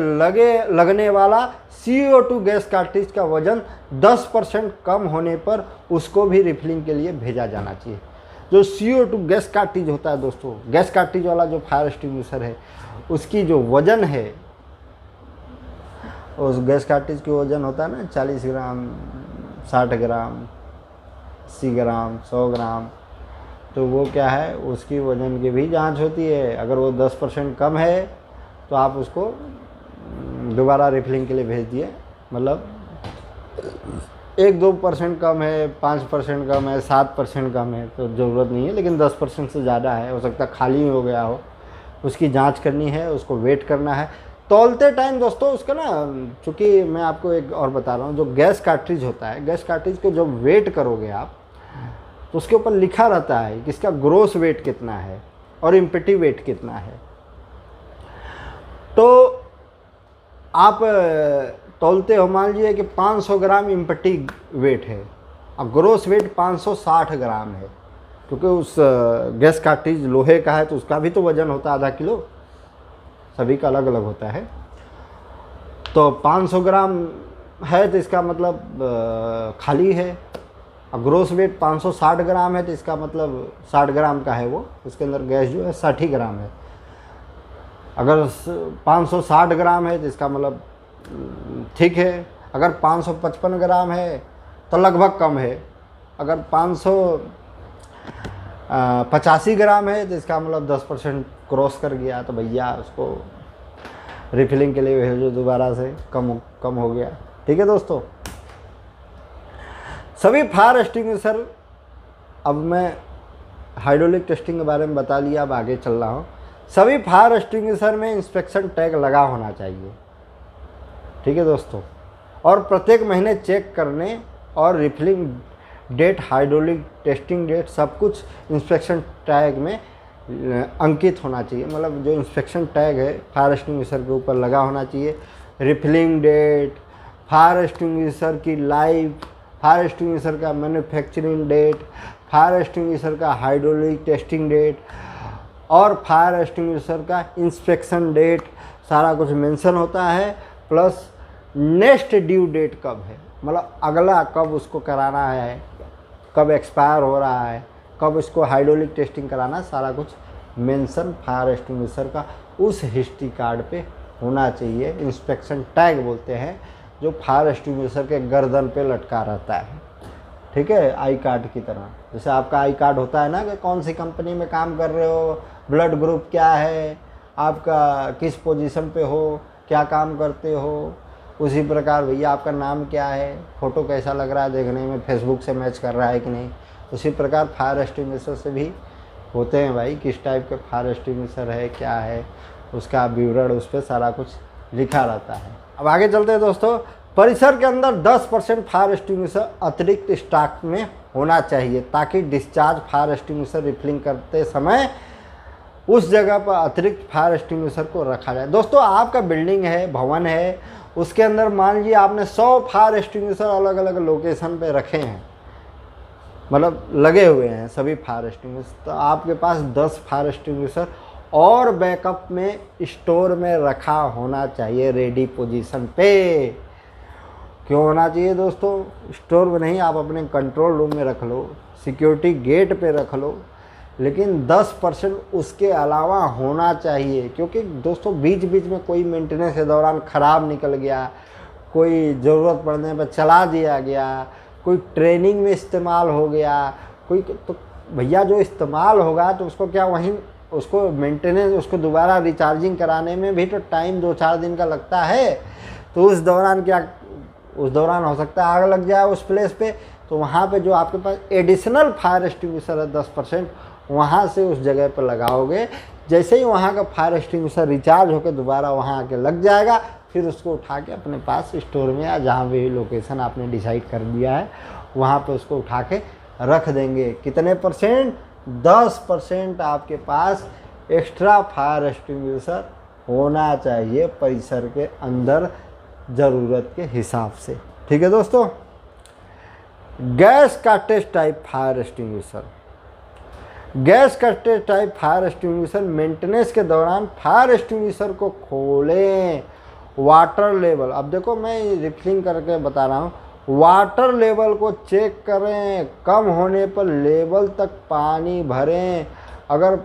लगने वाला CO2 गैस कार्ट्रिज का वजन 10% कम होने पर उसको भी रिफिलिंग के लिए भेजा जाना चाहिए। जो CO2 गैस कार्ट्रिज होता है दोस्तों, गैस कार्ट्रिज वाला जो फायर एक्सटिंग्विशर है, उसकी जो वजन है, उस गैस कार्ट्रिज की वजन होता है ना 40 ग्राम, 60 ग्राम, 80 ग्राम, 100 ग्राम, तो वो क्या है, उसकी वजन की भी जांच होती है। अगर वो 10% कम है तो आप उसको दोबारा रिफिलिंग के लिए भेज दिए। मतलब 1-2% कम है, 5% कम है, 7% कम है तो ज़रूरत नहीं है, लेकिन 10% से ज़्यादा है, हो सकता है खाली हो गया हो, उसकी जांच करनी है, उसको वेट करना है। तौलते टाइम दोस्तों उसका ना, चूँकि मैं आपको एक और बता रहा हूँ, जो गैस कार्ट्रिज होता है, गैस कार्ट्रिज को जब वेट करोगे आप तो उसके ऊपर लिखा रहता है कि इसका ग्रोस वेट कितना है और इम्पेटिव वेट कितना है। तो आप तौलते हो, मान लीजिए कि 500 ग्राम इम्पेटिव वेट है और ग्रोस वेट 560 ग्राम है, क्योंकि उस गैस कार्ट्रिज लोहे का है तो उसका भी तो वज़न होता है आधा किलो, सभी का अलग अलग होता है। तो 500 ग्राम है तो इसका मतलब खाली है, और ग्रोस वेट 560 ग्राम है तो इसका मतलब 60 ग्राम का है, वो उसके अंदर गैस जो है 60 ग्राम है। अगर 560 ग्राम है तो इसका मतलब ठीक है। अगर 555 ग्राम है तो लगभग कम है। अगर 585 ग्राम है तो इसका मतलब 10% क्रॉस कर गया, तो भैया उसको रिफिलिंग के लिए भेजो दोबारा से, कम हो गया। ठीक है दोस्तों, सभी फायर एक्सटिंग्विशर, अब मैं हाइड्रोलिक टेस्टिंग के बारे में बता लिया, अब आगे चल रहा हूँ। सभी फायर एक्सटिंग्विशर में इंस्पेक्शन टैग लगा होना चाहिए। ठीक है दोस्तों, और प्रत्येक महीने चेक करने और refilling date, hydraulic testing date, सब कुछ इंस्पेक्शन टैग में अंकित होना चाहिए। मतलब जो इंस्पेक्शन टैग है फायर एक्सटिंग्विशर के ऊपर लगा होना चाहिए। रिफिलिंग डेट, फायर एक्सटिंग्विशर की लाइफ, फायर एक्सटिंग्विशर का मैन्युफैक्चरिंग डेट, फायर एक्सटिंग्विशर का हाइड्रोलिक टेस्टिंग डेट और फायर एक्सटिंग्विशर का इंस्पेक्शन डेट, सारा कुछ मेंशन होता है। प्लस नेक्स्ट ड्यू डेट कब है, मतलब अगला कब उसको कराना है, कब एक्सपायर हो रहा है, कब इसको हाइड्रोलिक टेस्टिंग कराना, सारा कुछ मेंशन फायर एक्सटिंग्विशर का उस हिस्ट्री कार्ड पे होना चाहिए। इंस्पेक्शन टैग बोलते हैं, जो फायर एक्सटिंग्विशर के गर्दन पे लटका रहता है। ठीक है, आई कार्ड की तरह, जैसे आपका आई कार्ड होता है ना कि कौन सी कंपनी में काम कर रहे हो, ब्लड ग्रुप क्या है, आपका किस पोजीशन पे हो, क्या काम करते हो, उसी प्रकार भैया आपका नाम क्या है, फ़ोटो कैसा लग रहा है देखने में, फेसबुक से मैच कर रहा है कि नहीं, उसी प्रकार फायर एक्सटिंग्विशर से भी होते हैं भाई, किस टाइप के फायर एक्सटिंग्विशर है, क्या है, उसका विवरण उस पर सारा कुछ लिखा रहता है। अब आगे चलते हैं दोस्तों। परिसर के अंदर 10% फायर एक्सटिंग्विशर अतिरिक्त स्टॉक में होना चाहिए, ताकि डिस्चार्ज फायर एक्सटिंग्विशर रिफिलिंग करते समय उस जगह पर अतिरिक्त फायर एक्सटिंग्विशर को रखा जाए। दोस्तों, आपका बिल्डिंग है, भवन है, उसके अंदर मान लीजिए आपने 100 फायर एक्सटिंग्विशर अलग अलग लोकेशन पे रखे हैं, मतलब लगे हुए हैं सभी फायर एक्सटिंग्विशर, तो आपके पास 10 फायर एक्सटिंग्विशर और बैकअप में स्टोर में रखा होना चाहिए, रेडी पोजीशन पे। क्यों होना चाहिए दोस्तों? स्टोर में नहीं, आप अपने कंट्रोल रूम में रख लो, सिक्योरिटी गेट पे रख लो, लेकिन 10% उसके अलावा होना चाहिए। क्योंकि दोस्तों बीच बीच में कोई मेंटेनेंस के दौरान ख़राब निकल गया, कोई ज़रूरत पड़ने पर चला दिया गया, कोई ट्रेनिंग में इस्तेमाल हो गया, कोई, तो भैया जो इस्तेमाल होगा तो उसको क्या वहीं उसको मेंटेनेंस, उसको दोबारा रिचार्जिंग कराने में भी तो टाइम 2-4 दिन का लगता है। तो उस दौरान हो सकता है आग लग जाए उस प्लेस पे। तो वहाँ पे जो आपके पास एडिशनल फायर एक्सटिंग्विशर है 10%, वहाँ से उस जगह पर लगाओगे। जैसे ही वहाँ का फायर एक्सटिंग्विशर रिचार्ज होकर दोबारा वहाँ आके लग जाएगा, फिर उसको उठा के अपने पास स्टोर में या जहाँ भी लोकेशन आपने डिसाइड कर दिया है वहाँ पे उसको उठा के रख देंगे। कितने %? 10% आपके पास एक्स्ट्रा फायर एक्सटिंग्विशर होना चाहिए परिसर के अंदर ज़रूरत के हिसाब से। ठीक है दोस्तों। गैस का test type fire extinguisher. Gas का test type fire extinguisher maintenance के दौरान फायर एक्सटिंग्विशर को खोलें। वाटर लेवल, अब देखो मैं रिफिलिंग करके बता रहा हूँ, वाटर लेवल को चेक करें, कम होने पर लेवल तक पानी भरें। अगर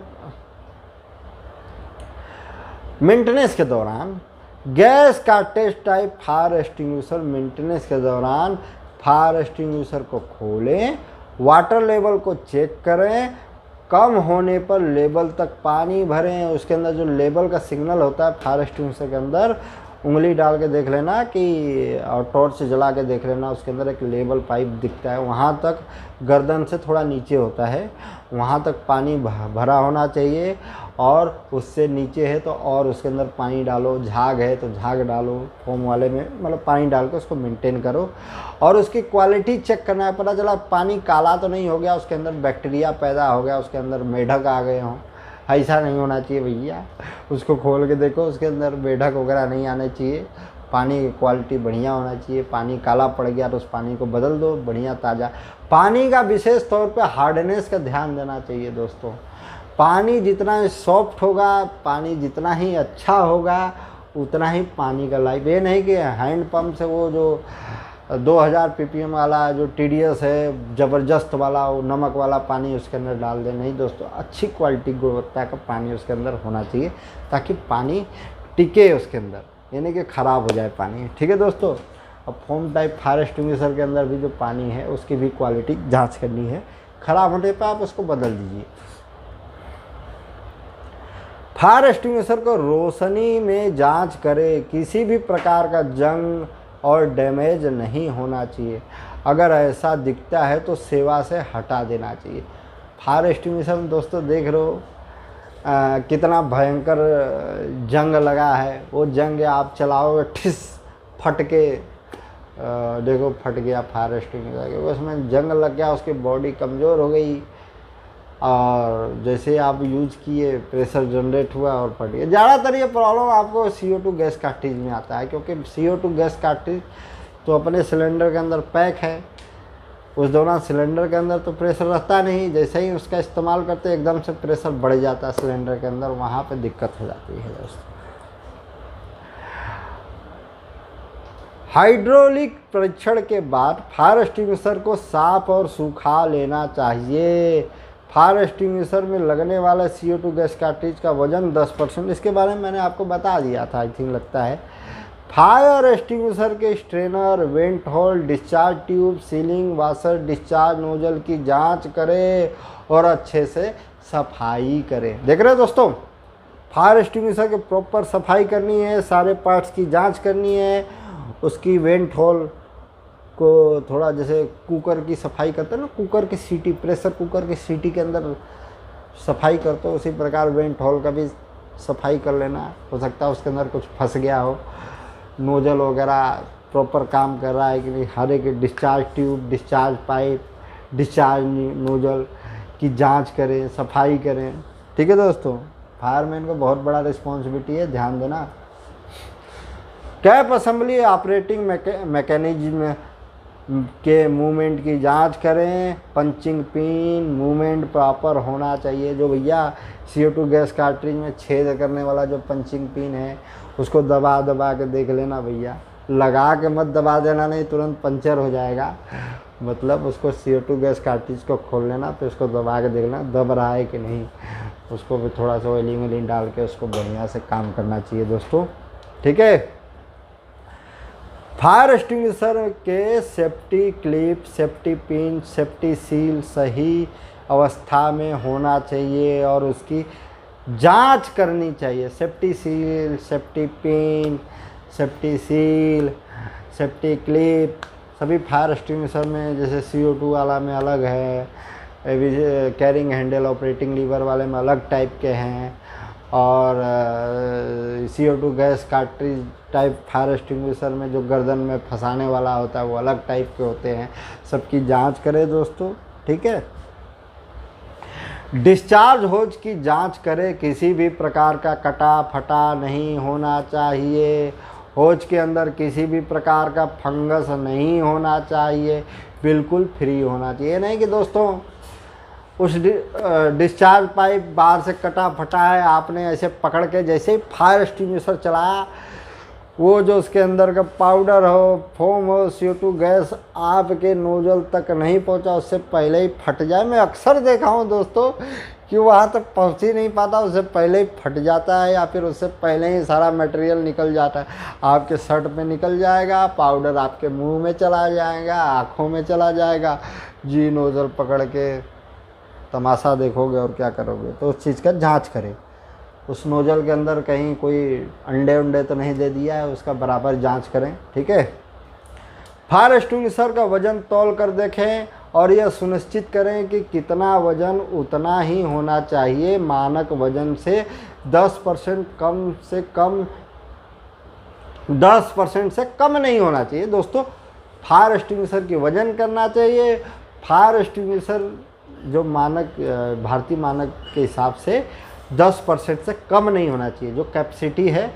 मेंटेनेंस के दौरान गैस का test type fire extinguisher maintenance के दौरान फायर एक्सटिंग्विशर को खोलें, वाटर लेवल को चेक करें, कम होने पर लेवल तक पानी भरें। उसके अंदर जो लेवल का सिग्नल होता है फायर एक्सटिंग्विशर के अंदर, उंगली डाल के देख लेना कि, और टॉर्च से जला के देख लेना, उसके अंदर एक लेवल पाइप दिखता है, वहाँ तक गर्दन से थोड़ा नीचे होता है, वहाँ तक पानी भरा होना चाहिए। और उससे नीचे है तो और उसके अंदर पानी डालो, झाग है तो झाग डालो, फोम वाले में मतलब पानी डाल के उसको मेंटेन करो। और उसकी क्वालिटी चेक करना है, पता चला पानी काला तो नहीं हो गया, उसके अंदर बैक्टीरिया पैदा हो गया, उसके अंदर मेढक आ गए हों, ऐसा नहीं होना चाहिए भैया। उसको खोल के देखो, उसके अंदर मेढक वगैरह नहीं आने चाहिए। पानी की क्वालिटी बढ़िया होना चाहिए। पानी काला पड़ गया तो उस पानी को बदल दो, बढ़िया ताज़ा। पानी का विशेष तौर पे हार्डनेस का ध्यान देना चाहिए दोस्तों। पानी जितना सॉफ्ट होगा, पानी जितना ही अच्छा होगा, उतना ही पानी का लाइफ। ये नहीं कि हैंड पंप से वो जो 2000 ppm वाला जो TDS है ज़बरदस्त वाला, वो नमक वाला पानी उसके अंदर डाल दे। नहीं दोस्तों, अच्छी क्वालिटी गुणवत्ता का पानी उसके अंदर होना चाहिए ताकि पानी टिके उसके अंदर, यानी कि ख़राब हो जाए पानी। ठीक है दोस्तों। अब फोम टाइप फायर एक्सटिंग्विशर के अंदर भी जो पानी है उसकी भी क्वालिटी जांच करनी है, ख़राब होने पर आप उसको बदल दीजिए। फायर एक्सटिंग्विशर को रोशनी में जांच करें, किसी भी प्रकार का जंग और डैमेज नहीं होना चाहिए। अगर ऐसा दिखता है तो सेवा से हटा देना चाहिए। फायर एक्सटिंग्विशर में दोस्तों देख रहे हो कितना भयंकर जंग लगा है। वो जंग आप चलाओगे, ठिस फट के देखो फट गया फायर एक्सटिंग्विशर, उसमें जंग लग गया, उसकी बॉडी कमज़ोर हो गई, और जैसे आप यूज किए प्रेशर जनरेट हुआ और फट गया। ज़्यादातर ये प्रॉब्लम आपको CO2 गैस कार्ट्रिज में आता है, क्योंकि CO2 गैस कार्ट्रिज तो अपने सिलेंडर के अंदर पैक है। उस दौरान सिलेंडर के अंदर तो प्रेशर रहता नहीं, जैसे ही उसका इस्तेमाल करते एकदम से प्रेशर बढ़ जाता है सिलेंडर के अंदर, वहाँ पे दिक्कत हो जाती है दोस्तों। हाइड्रोलिक परीक्षण के बाद फायर एक्सटिंग्विशर को साफ और सूखा लेना चाहिए। फायर एक्सटिंग्विशर में लगने वाला CO2 गैस कार्ट्रिज का वजन 10%, इसके बारे में मैंने आपको बता दिया था, आई थिंक लगता है। फायर एक्सटिंग्विशर के strainer, vent hole, discharge tube, sealing, washer, discharge nozzle की जांच करें और अच्छे से सफाई करें। देख रहे हो दोस्तों, फायर एक्सटिंग्विशर की प्रॉपर सफाई करनी है, सारे पार्ट्स की जांच करनी है, उसकी वेंट होल को थोड़ा जैसे कुकर की सफाई करते हैं ना, कुकर की सीटी, प्रेशर कुकर की सीटी के अंदर सफाई करते हो, उसी प्रकार वेंट होल का भी सफाई कर लेना। हो सकता है उसके अंदर कुछ फंस गया हो, नोजल वगैरह प्रॉपर काम कर रहा है कि नहीं, हर एक discharge tube, discharge pipe, discharge nozzle की जांच करें, सफाई करें। ठीक है दोस्तों, फायरमैन को बहुत बड़ा रिस्पॉन्सिबिलिटी है, ध्यान देना। कैप असेंबली ऑपरेटिंग मैकेनिज्म के मूवमेंट की जांच करें। पंचिंग पिन मूवमेंट प्रॉपर होना चाहिए। जो भैया CO2 गैस कार्ट्रिज में छेद करने वाला जो पंचिंग पिन है, उसको दबा दबा के देख लेना भैया, लगा के मत दबा देना, नहीं तुरंत पंचर हो जाएगा। मतलब उसको CO2 गैस कार्ट्रिज को खोल लेना, फिर उसको दबा के देखना दब रहा है कि नहीं, उसको भी थोड़ा सा ऑयलिंग डाल के उसको बढ़िया से काम करना चाहिए दोस्तों। ठीक है। फायर एक्सटिंग्विशर के safety clip, safety pin, safety seal सही अवस्था में होना चाहिए और उसकी जांच करनी चाहिए। Safety seal, safety pin, safety seal, safety clip सभी फायर एक्सटिंग्विशर में, जैसे CO2 वाला में अलग है, कैरिंग हैंडल ऑपरेटिंग लीवर वाले में अलग टाइप के हैं, और CO2 gas cartridge type fire extinguisher में जो गर्दन में फंसाने वाला होता है वो अलग टाइप के होते हैं। सबकी जांच करें दोस्तों, ठीक है। डिस्चार्ज होज की जांच करें, किसी भी प्रकार का कटा फटा नहीं होना चाहिए। होज के अंदर किसी भी प्रकार का फंगस नहीं होना चाहिए, बिल्कुल फ्री होना चाहिए। नहीं कि दोस्तों उस डिस्चार्ज पाइप बाहर से कटा फटा है, आपने ऐसे पकड़ के जैसे ही फायर एक्सटिंग्विशर चलाया, वो जो उसके अंदर का पाउडर हो, फोम हो, CO2 गैस आपके नोजल तक नहीं पहुंचा, उससे पहले ही फट जाए। मैं अक्सर देखा हूं दोस्तों कि वहाँ तक पहुंच ही नहीं पाता, उससे पहले ही फट जाता है, या फिर उससे पहले ही सारा मटेरियल निकल जाता है। आपके शर्ट पे निकल जाएगा, पाउडर आपके मुंह में चला जाएगा, आँखों में चला जाएगा। जी नोजल पकड़ के तमाशा देखोगे और क्या करोगे। तो उस चीज़ का जांच करें, उस नोजल के अंदर कहीं कोई अंडे तो नहीं दे दिया है, उसका बराबर जांच करें, ठीक है। फायर एक्सटिंग्विशर का वजन तौल कर देखें और यह सुनिश्चित करें कि कितना वजन उतना ही होना चाहिए। मानक वजन से 10% कम से कम 10% से कम नहीं होना चाहिए दोस्तों। फायर एक्सटिंग्विशर की वजन करना चाहिए। फायर एक्सटिंग्विशर जो मानक भारतीय मानक के हिसाब से 10% से कम नहीं होना चाहिए। जो कैपेसिटी है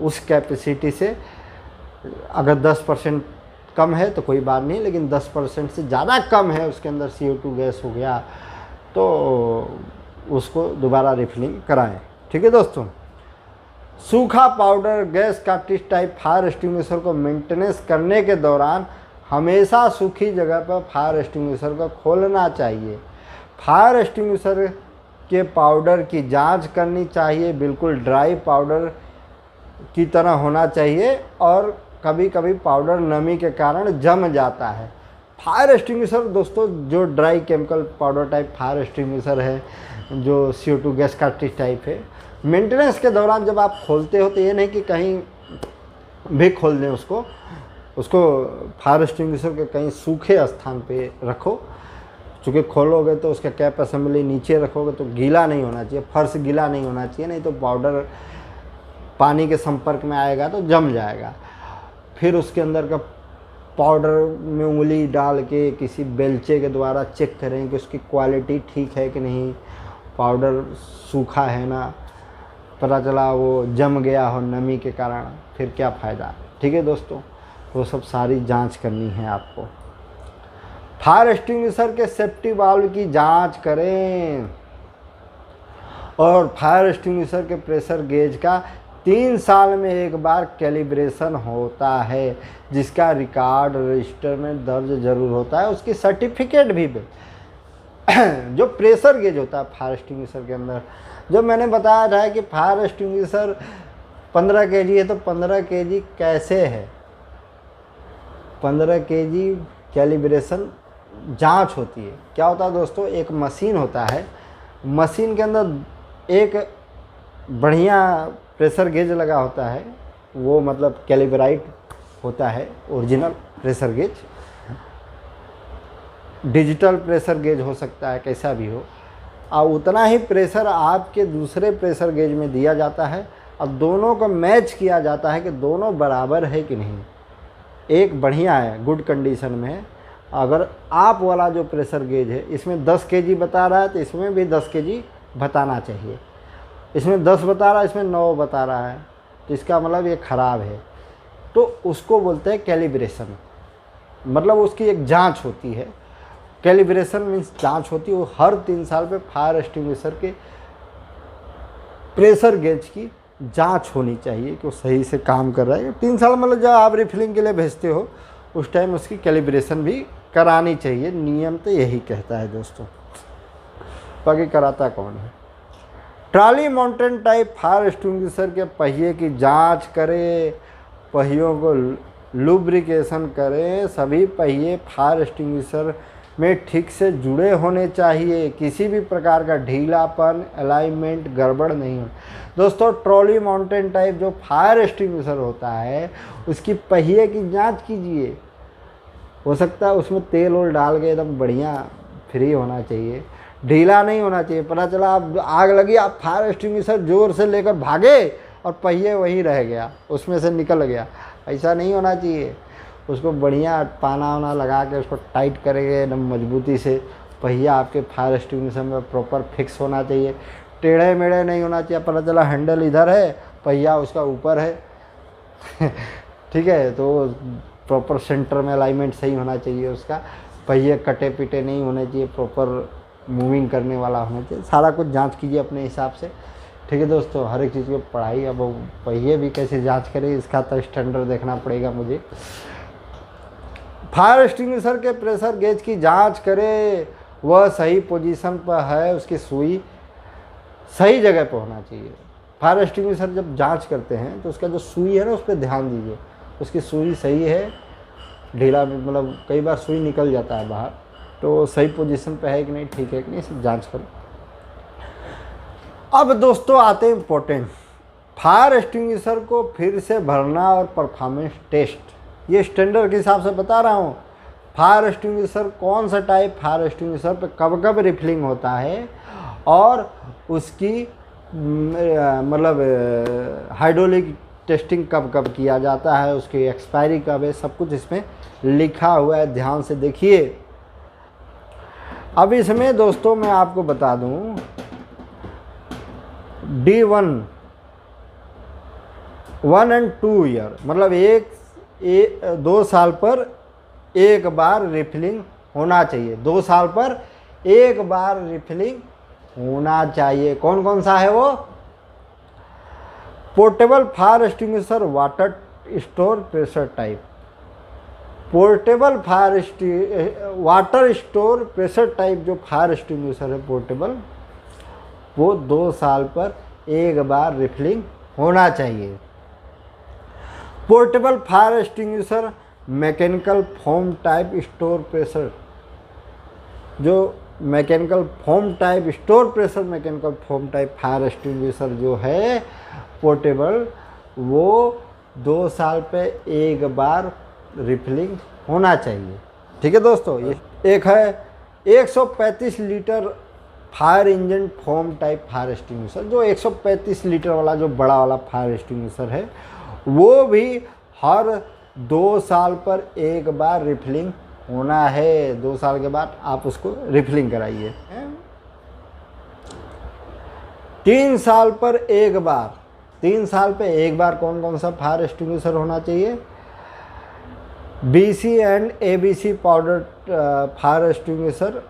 उस कैपेसिटी से अगर 10% कम है तो कोई बात नहीं, लेकिन 10% से ज़्यादा कम है, उसके अंदर CO2 गैस हो गया, तो उसको दोबारा रिफिलिंग कराएं, ठीक है दोस्तों। सूखा powder gas cartridge type fire extinguisher को मेंटेनेंस करने के दौरान हमेशा सूखी जगह पर फायर एक्सटिंग्विशर को खोलना चाहिए। फायर एक्सटिंग्विशर के पाउडर की जांच करनी चाहिए, बिल्कुल ड्राई पाउडर की तरह होना चाहिए, और कभी कभी पाउडर नमी के कारण जम जाता है। फायर एक्सटिंग्विशर दोस्तों जो dry chemical powder type fire extinguisher है, जो CO2 गैस कार्ट्रिज टाइप है, मेंटेनेंस के दौरान जब आप खोलते हो तो ये नहीं कि कहीं भी खोल दें उसको फायर एक्सटिंग्विशर के कहीं सूखे स्थान पे रखो। चूँकि खोलोगे तो उसका कैप असेंबली नीचे रखोगे तो गीला नहीं होना चाहिए, फर्श गीला नहीं होना चाहिए, नहीं तो पाउडर पानी के संपर्क में आएगा तो जम जाएगा। फिर उसके अंदर का पाउडर में उंगली डाल के किसी बेलचे के द्वारा चेक करें कि उसकी क्वालिटी ठीक है कि नहीं, पाउडर सूखा है ना, पता चला वो जम गया हो नमी के कारण, फिर क्या फ़ायदा, ठीक है दोस्तों। वो सब सारी जांच करनी है आपको। फायर एक्सटिंग्विशर के सेफ्टी वाल्व की जांच करें, और फायर एक्सटिंग्विशर के प्रेशर गेज का 3 साल में एक बार कैलिब्रेशन होता है, जिसका रिकॉर्ड रजिस्टर में दर्ज जरूर होता है, उसकी सर्टिफिकेट भी जो प्रेशर गेज होता है फायर एक्सटिंग्विशर के अंदर, जो मैंने बताया था कि फायर एक्सटिंग्विशर 15 kg है तो 15 kg कैसे है, 15 kg कैलिब्रेशन जांच होती है। क्या होता है दोस्तों, एक मशीन होता है, मशीन के अंदर एक बढ़िया प्रेशर गेज लगा होता है, वो मतलब कैलिब्राइट होता है, original pressure gauge, digital pressure gauge हो सकता है, कैसा भी हो, और उतना ही प्रेशर आपके दूसरे प्रेशर गेज में दिया जाता है, और दोनों को मैच किया जाता है कि दोनों बराबर है कि नहीं। एक बढ़िया है, गुड कंडीशन में है। अगर आप वाला जो प्रेशर गेज है इसमें 10 kg बता रहा है तो इसमें भी 10 kg बताना चाहिए। इसमें 10 बता रहा है, इसमें 9 बता रहा है, तो इसका मतलब ये ख़राब है, तो उसको बोलते हैं कैलिब्रेशन। मतलब उसकी एक जांच होती है, कैलिब्रेशन मीन्स जांच होती है। वो हर 3 साल पे फायर एक्सटिंग्विशर के प्रेशर गेज की जांच होनी चाहिए कि वो सही से काम कर रहा है। 3 साल मतलब जब आप रिफिलिंग के लिए भेजते हो उस टाइम उसकी कैलिब्रेशन भी करानी चाहिए। नियम तो यही कहता है दोस्तों, बाकी कराता कौन है। Trolley mountain type fire extinguisher के पहिए की जांच करें, पहियों को लुब्रिकेशन करें। सभी पहिए फायर एक्सटिंग्विशर में ठीक से जुड़े होने चाहिए। किसी भी प्रकार का ढीलापन, अलाइनमेंट गड़बड़ नहीं हो। दोस्तों ट्रॉली माउंटेन टाइप जो फायर एक्सटिंग्विशर होता है उसकी पहिए की जांच कीजिए। हो सकता है उसमें तेल वोल डाल के एकदम बढ़िया फ्री होना चाहिए, ढीला नहीं होना चाहिए। पता चला आप आग लगी, आप फायर एक्सटिंग्विशर जोर से लेकर भागे और पहिए वहीं रह गया, उसमें से निकल गया। ऐसा नहीं होना चाहिए। उसको बढ़िया पाना वाना लगा के उसको टाइट करेंगे एकदम मजबूती से। पहिया आपके फायर एक्सटिंग्विशर में प्रॉपर फिक्स होना चाहिए, टेढ़े मेढ़े नहीं होना चाहिए। पता चला हैंडल इधर है, पहिया उसका ऊपर है ठीक है, तो प्रॉपर सेंटर में अलाइनमेंट सही होना चाहिए उसका। पहिए कटे पिटे नहीं होने चाहिए, प्रॉपर मूविंग करने वाला होना चाहिए। सारा कुछ जांच कीजिए अपने हिसाब से, ठीक है दोस्तों। हर एक चीज़ की पढ़ाई, अब पहिए भी कैसे जांच करें इसका तो स्टैंडर्ड देखना पड़ेगा मुझे। फायर एक्सटिंग्विशर के प्रेशर गेज की जांच करें, वह सही पोजीशन पर है, उसकी सुई सही जगह पर होना चाहिए। फायर एक्सटिंग्विशर जब जांच करते हैं तो उसका जो सुई है ना उस पर ध्यान दीजिए, उसकी सुई सही है, ढीला मतलब कई बार सुई निकल जाता है बाहर, तो सही पोजीशन पे है कि नहीं, ठीक है कि नहीं, सब जांच करो। अब दोस्तों आते हैं इम्पोर्टेंट, फायर एक्सटिंग्विशर को फिर से भरना और परफॉर्मेंस टेस्ट। ये स्टैंडर्ड के हिसाब से बता रहा हूँ। फायर एक्सटिंग्विशर कौन सा टाइप फायर एक्सटिंग्विशर पे कब कब रिफिलिंग होता है और उसकी मतलब हाइड्रोलिक टेस्टिंग कब कब किया जाता है, उसकी एक्सपायरी कब है, सब कुछ इसमें लिखा हुआ है, ध्यान से देखिए। अब इसमें दोस्तों मैं आपको बता दूं, D1 1 and 2 ईयर मतलब 2 साल पर एक बार रिफिलिंग होना चाहिए। 2 साल पर एक बार रिफिलिंग होना चाहिए। कौन कौन सा है वो? Portable fire extinguisher water store pressure type. Portable fire water store pressure type जो फायर एक्सटिंग्विशर है पोर्टेबल, वो 2 साल पर एक बार रिफिलिंग होना चाहिए। Portable fire extinguisher mechanical foam type store pressure, जो mechanical foam type store pressure mechanical foam type fire extinguisher जो है पोर्टेबल, वो 2 साल पे एक बार रिफिलिंग होना चाहिए। ठीक है दोस्तों। ये एक है 135 litre fire engine foam type fire extinguisher, जो 135 लीटर वाला जो बड़ा वाला फायर एक्सटिंग्विशर है वो भी हर 2 साल पर एक बार रिफिलिंग होना है। 2 साल के बाद आप उसको रिफिलिंग कराइए। 3 साल पर एक बार, 3 साल पे एक बार कौन कौन सा फायर एक्सटिंग्विशर होना चाहिए? BC and ABC powder fire extinguisher,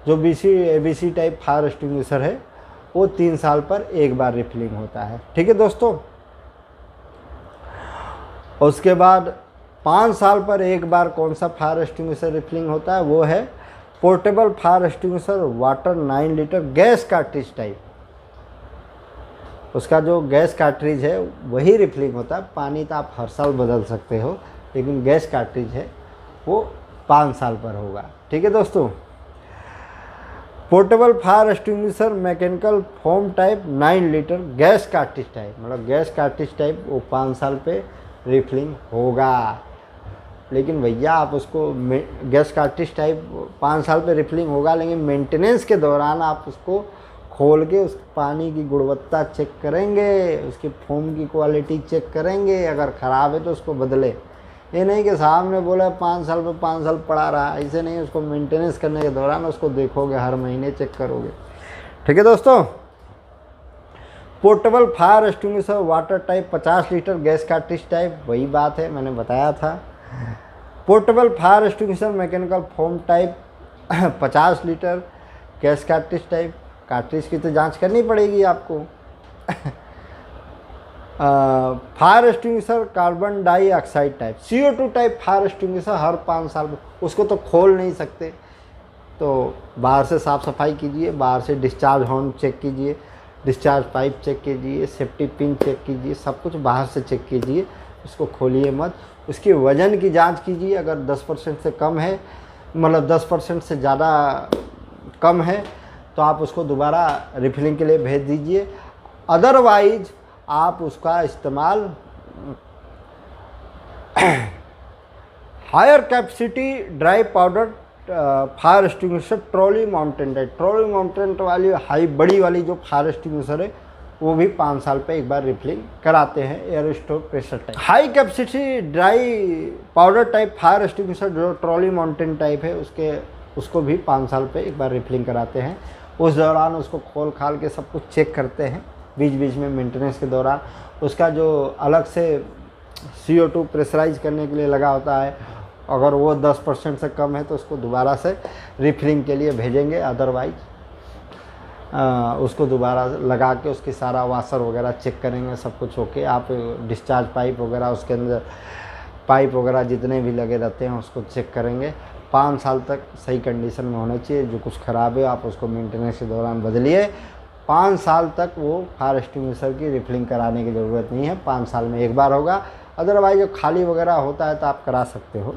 जो BC ABC type fire extinguisher है वो 3 साल पर एक बार रिफिलिंग होता है। ठीक है दोस्तों। उसके बाद 5 साल पर एक बार कौन सा फायर एक्सटिंग्विशर रिफिलिंग होता है? वो है portable fire extinguisher water 9 litre gas cartridge type. उसका जो गैस कार्ट्रिज है वही रिफिलिंग होता है। पानी तो आप हर साल बदल सकते हो, लेकिन गैस कार्ट्रिज है वो 5 साल पर होगा। ठीक है दोस्तों। Portable fire extinguisher mechanical foam type 9 litre gas cartridge type, मतलब गैस कार्ट्रिज टाइप, वो 5 साल पे रिफिलिंग होगा। लेकिन भैया आप उसको गैस कार्ट्रिज टाइप 5 साल पे रिफिलिंग होगा, लेकिन मेंटेनेंस के दौरान आप उसको खोल के उस पानी की गुणवत्ता चेक करेंगे, उसकी फोम की क्वालिटी चेक करेंगे। अगर ख़राब है तो उसको बदले। ये नहीं कि सामने बोला 5 साल पे 5 साल पड़ा रहा, ऐसे नहीं। उसको मेंटेनेंस करने के दौरान उसको देखोगे, हर महीने चेक करोगे। ठीक है दोस्तों। Portable fire extinguisher water type 50 litre gas cartridge type, वही बात है मैंने बताया था। Portable fire extinguisher mechanical foam type 50 litre gas cartridge type, cartridge की तो जांच करनी पड़ेगी आपको। Fire extinguisher carbon dioxide type CO2 type fire extinguisher हर 5 साल में, उसको तो खोल नहीं सकते, तो बाहर से साफ़ सफाई कीजिए, बाहर से डिस्चार्ज हॉर्न चेक कीजिए, डिस्चार्ज पाइप चेक कीजिए, सेफ्टी पिन चेक कीजिए, सब कुछ बाहर से चेक कीजिए, उसको खोलिए मत। उसके वज़न की जांच कीजिए, अगर 10% से कम है मतलब 10% से ज़्यादा कम है तो आप उसको दोबारा रिफिलिंग के लिए भेज दीजिए। अदरवाइज आप उसका इस्तेमाल higher capacity dry powder fire extinguisher trolley mounted है। ट्रॉली माउंटेड वाली हाई बड़ी वाली जो फायर एक्सटिंग्विशर है वो भी 5 साल पे एक बार रिफिलिंग कराते हैं air store pressure type. High capacity dry powder type fire extinguisher जो ट्रॉली माउंटेड टाइप है उसको भी 5 साल पे एक बार रिफिलिंग कराते हैं। उस दौरान उसको खोल खाल के सब कुछ चेक करते हैं बीच बीच में मेंटेनेंस के दौरान। उसका जो अलग से CO2 प्रेशराइज करने के लिए लगा होता है, अगर वो 10% से कम है तो उसको दोबारा से रिफिलिंग के लिए भेजेंगे। अदरवाइज उसको दोबारा लगा के उसकी सारा वाशर वगैरह चेक करेंगे, सब कुछ ओके। आप डिस्चार्ज पाइप वगैरह उसके अंदर पाइप वगैरह जितने भी लगे रहते हैं उसको चेक करेंगे। 5 साल तक सही कंडीशन में होना चाहिए। जो कुछ ख़राब है आप उसको मेंटेनेंस के दौरान बदलिए। 5 साल तक वो फायर एक्सटिंग्विशर की रिफिलिंग कराने की ज़रूरत नहीं है, 5 साल में एक बार होगा। अदरवाइज जो खाली वगैरह होता है तो आप करा सकते हो।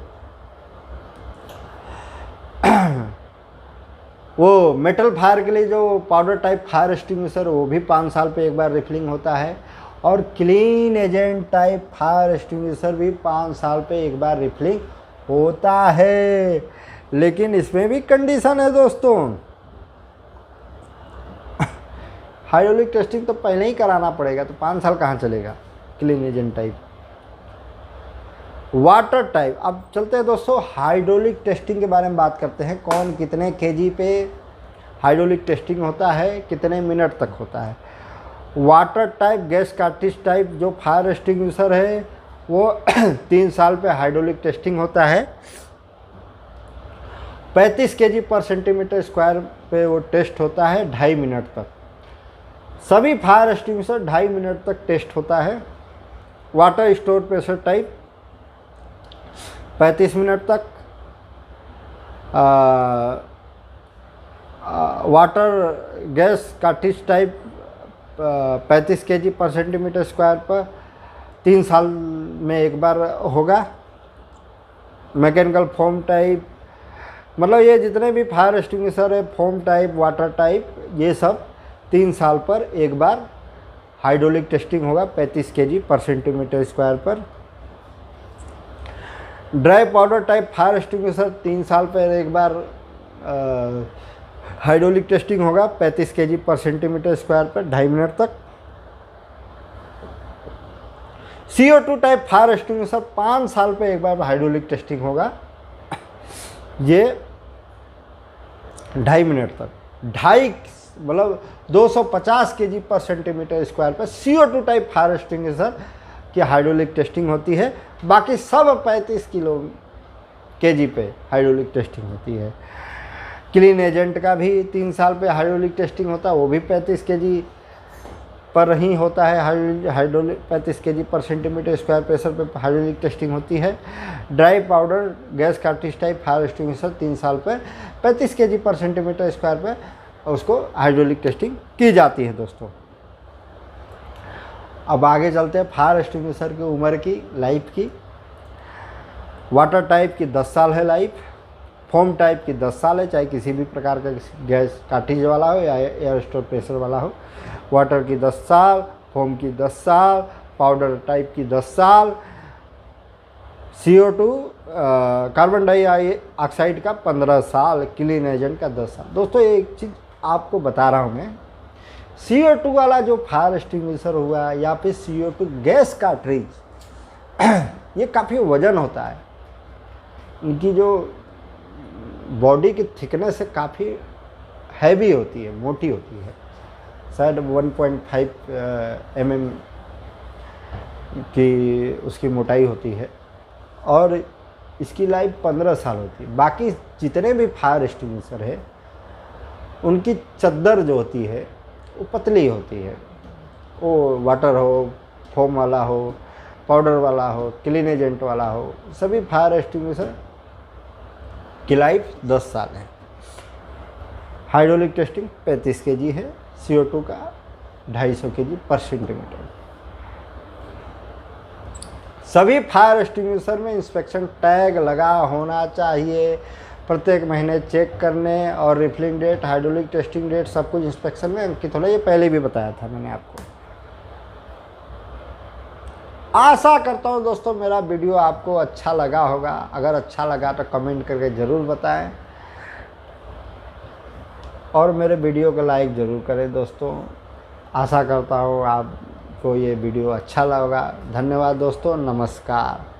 वो मेटल फायर के लिए जो पाउडर टाइप फायर एक्सटिंग्विशर वो भी 5 साल पे एक बार रिफिलिंग होता है। और clean agent type fire extinguisher भी 5 साल पे एक बार रिफिलिंग होता है। लेकिन इसमें भी कंडीशन है दोस्तों। हाइड्रोलिक टेस्टिंग तो पहले ही कराना पड़ेगा, तो 5 साल कहाँ चलेगा clean agent type. Water type, अब चलते हैं दोस्तों हाइड्रोलिक टेस्टिंग के बारे में बात करते हैं। कौन कितने kg पे हाइड्रोलिक टेस्टिंग होता है, कितने मिनट तक होता है। Water type gas cartridge type जो फायर एक्सटिंग्विशर है वो 3 साल पे हाइड्रोलिक टेस्टिंग होता है। 35 kg पर सेंटीमीटर स्क्वायर पे वो टेस्ट होता है 2.5 मिनट तक। सभी फायर एक्सटिंग्विशर 2.5 मिनट तक टेस्ट होता है। Water store pressure type 35 minute तक। Water gas cartridge type 35 kg पर सेंटीमीटर स्क्वायर पर 3 साल में एक बार होगा। मैकेनिकल फोम टाइप, मतलब ये जितने भी फायर एक्सटिंग्विशर है, फोम टाइप, वाटर टाइप, ये सब 3 साल पर एक बार हाइड्रोलिक टेस्टिंग होगा 35 kg पर सेंटीमीटर स्क्वायर पर। Dry powder type fire extinguisher 3 साल पर एक बार हाइड्रोलिक टेस्टिंग होगा 35 kg पर सेंटीमीटर स्क्वायर पर 2.5 मिनट तक। CO2 टाइप फायर एक्सटिंग्विशर 5 साल पे एक बार हाइड्रोलिक टेस्टिंग होगा, ये 2.5 मिनट तक। 2.5 मतलब 250 kg पर सेंटीमीटर स्क्वायर पर CO2 टाइप फायर एक्सटिंग्विशर की हाइड्रोलिक टेस्टिंग होती है। बाकी सब 35 kg पे हाइड्रोलिक टेस्टिंग होती है। क्लीन एजेंट का भी 3 साल पे हाइड्रोलिक टेस्टिंग होता है, वो भी 35 kg पर ही होता है। हाइड्रोलिक 35 kg पर सेंटीमीटर स्क्वायर प्रेशर पे हाइड्रोलिक टेस्टिंग होती है। Dry powder gas cartridge type fire extinguisher 3 साल पर 35 kg पर सेंटीमीटर स्क्वायर पर उसको हाइड्रोलिक टेस्टिंग की जाती है दोस्तों। अब आगे चलते हैं फायर एक्सटिंग्विशर की उम्र की, लाइफ की। वाटर टाइप की 10 साल है लाइफ। फोम टाइप की 10 साल है, चाहे किसी भी प्रकार का गैस कार्ट्रिज वाला हो या एयर स्टोर प्रेशर वाला हो। वाटर की 10 साल, फोम की 10 साल, पाउडर टाइप की 10 साल, CO2 कार्बन डाइऑक्साइड का 15 साल, क्लीन एजेंट का 10 साल। दोस्तों एक चीज़ आपको बता रहा हूँ मैं, CO2 वाला जो फायर एक्सटिंग्विशर हुआ या फिर CO2 गैस कार्ट्रिज, ये काफ़ी वजन होता है। इनकी जो बॉडी की थिकनेस है काफ़ी हैवी होती है, मोटी होती है। शायद 1.5 mm की उसकी मोटाई होती है और इसकी लाइफ 15 साल होती है। बाकी जितने भी फायर एक्सटिंग्विशर है उनकी चद्दर जो होती है वो पतली होती है। वो वाटर हो, फोम वाला हो, पाउडर वाला हो, क्लीन एजेंट वाला हो, सभी फायर एक्सटिंग्विशर की लाइफ 10 साल है। हाइड्रोलिक टेस्टिंग 35 kg है, CO2 का 250 kg पर सेंटीमीटर। सभी फायर एक्सटिंग्विशर में इंस्पेक्शन टैग लगा होना चाहिए प्रत्येक महीने चेक करने और refilling date, hydraulic testing date सब कुछ इंस्पेक्शन में अंकित होना। ये पहले भी बताया था मैंने आपको। आशा करता हूँ दोस्तों मेरा वीडियो आपको अच्छा लगा होगा। अगर अच्छा लगा तो कमेंट करके ज़रूर बताएं और मेरे वीडियो को लाइक ज़रूर करें दोस्तों। आशा करता हूँ आपको ये वीडियो अच्छा लगा। धन्यवाद दोस्तों, नमस्कार।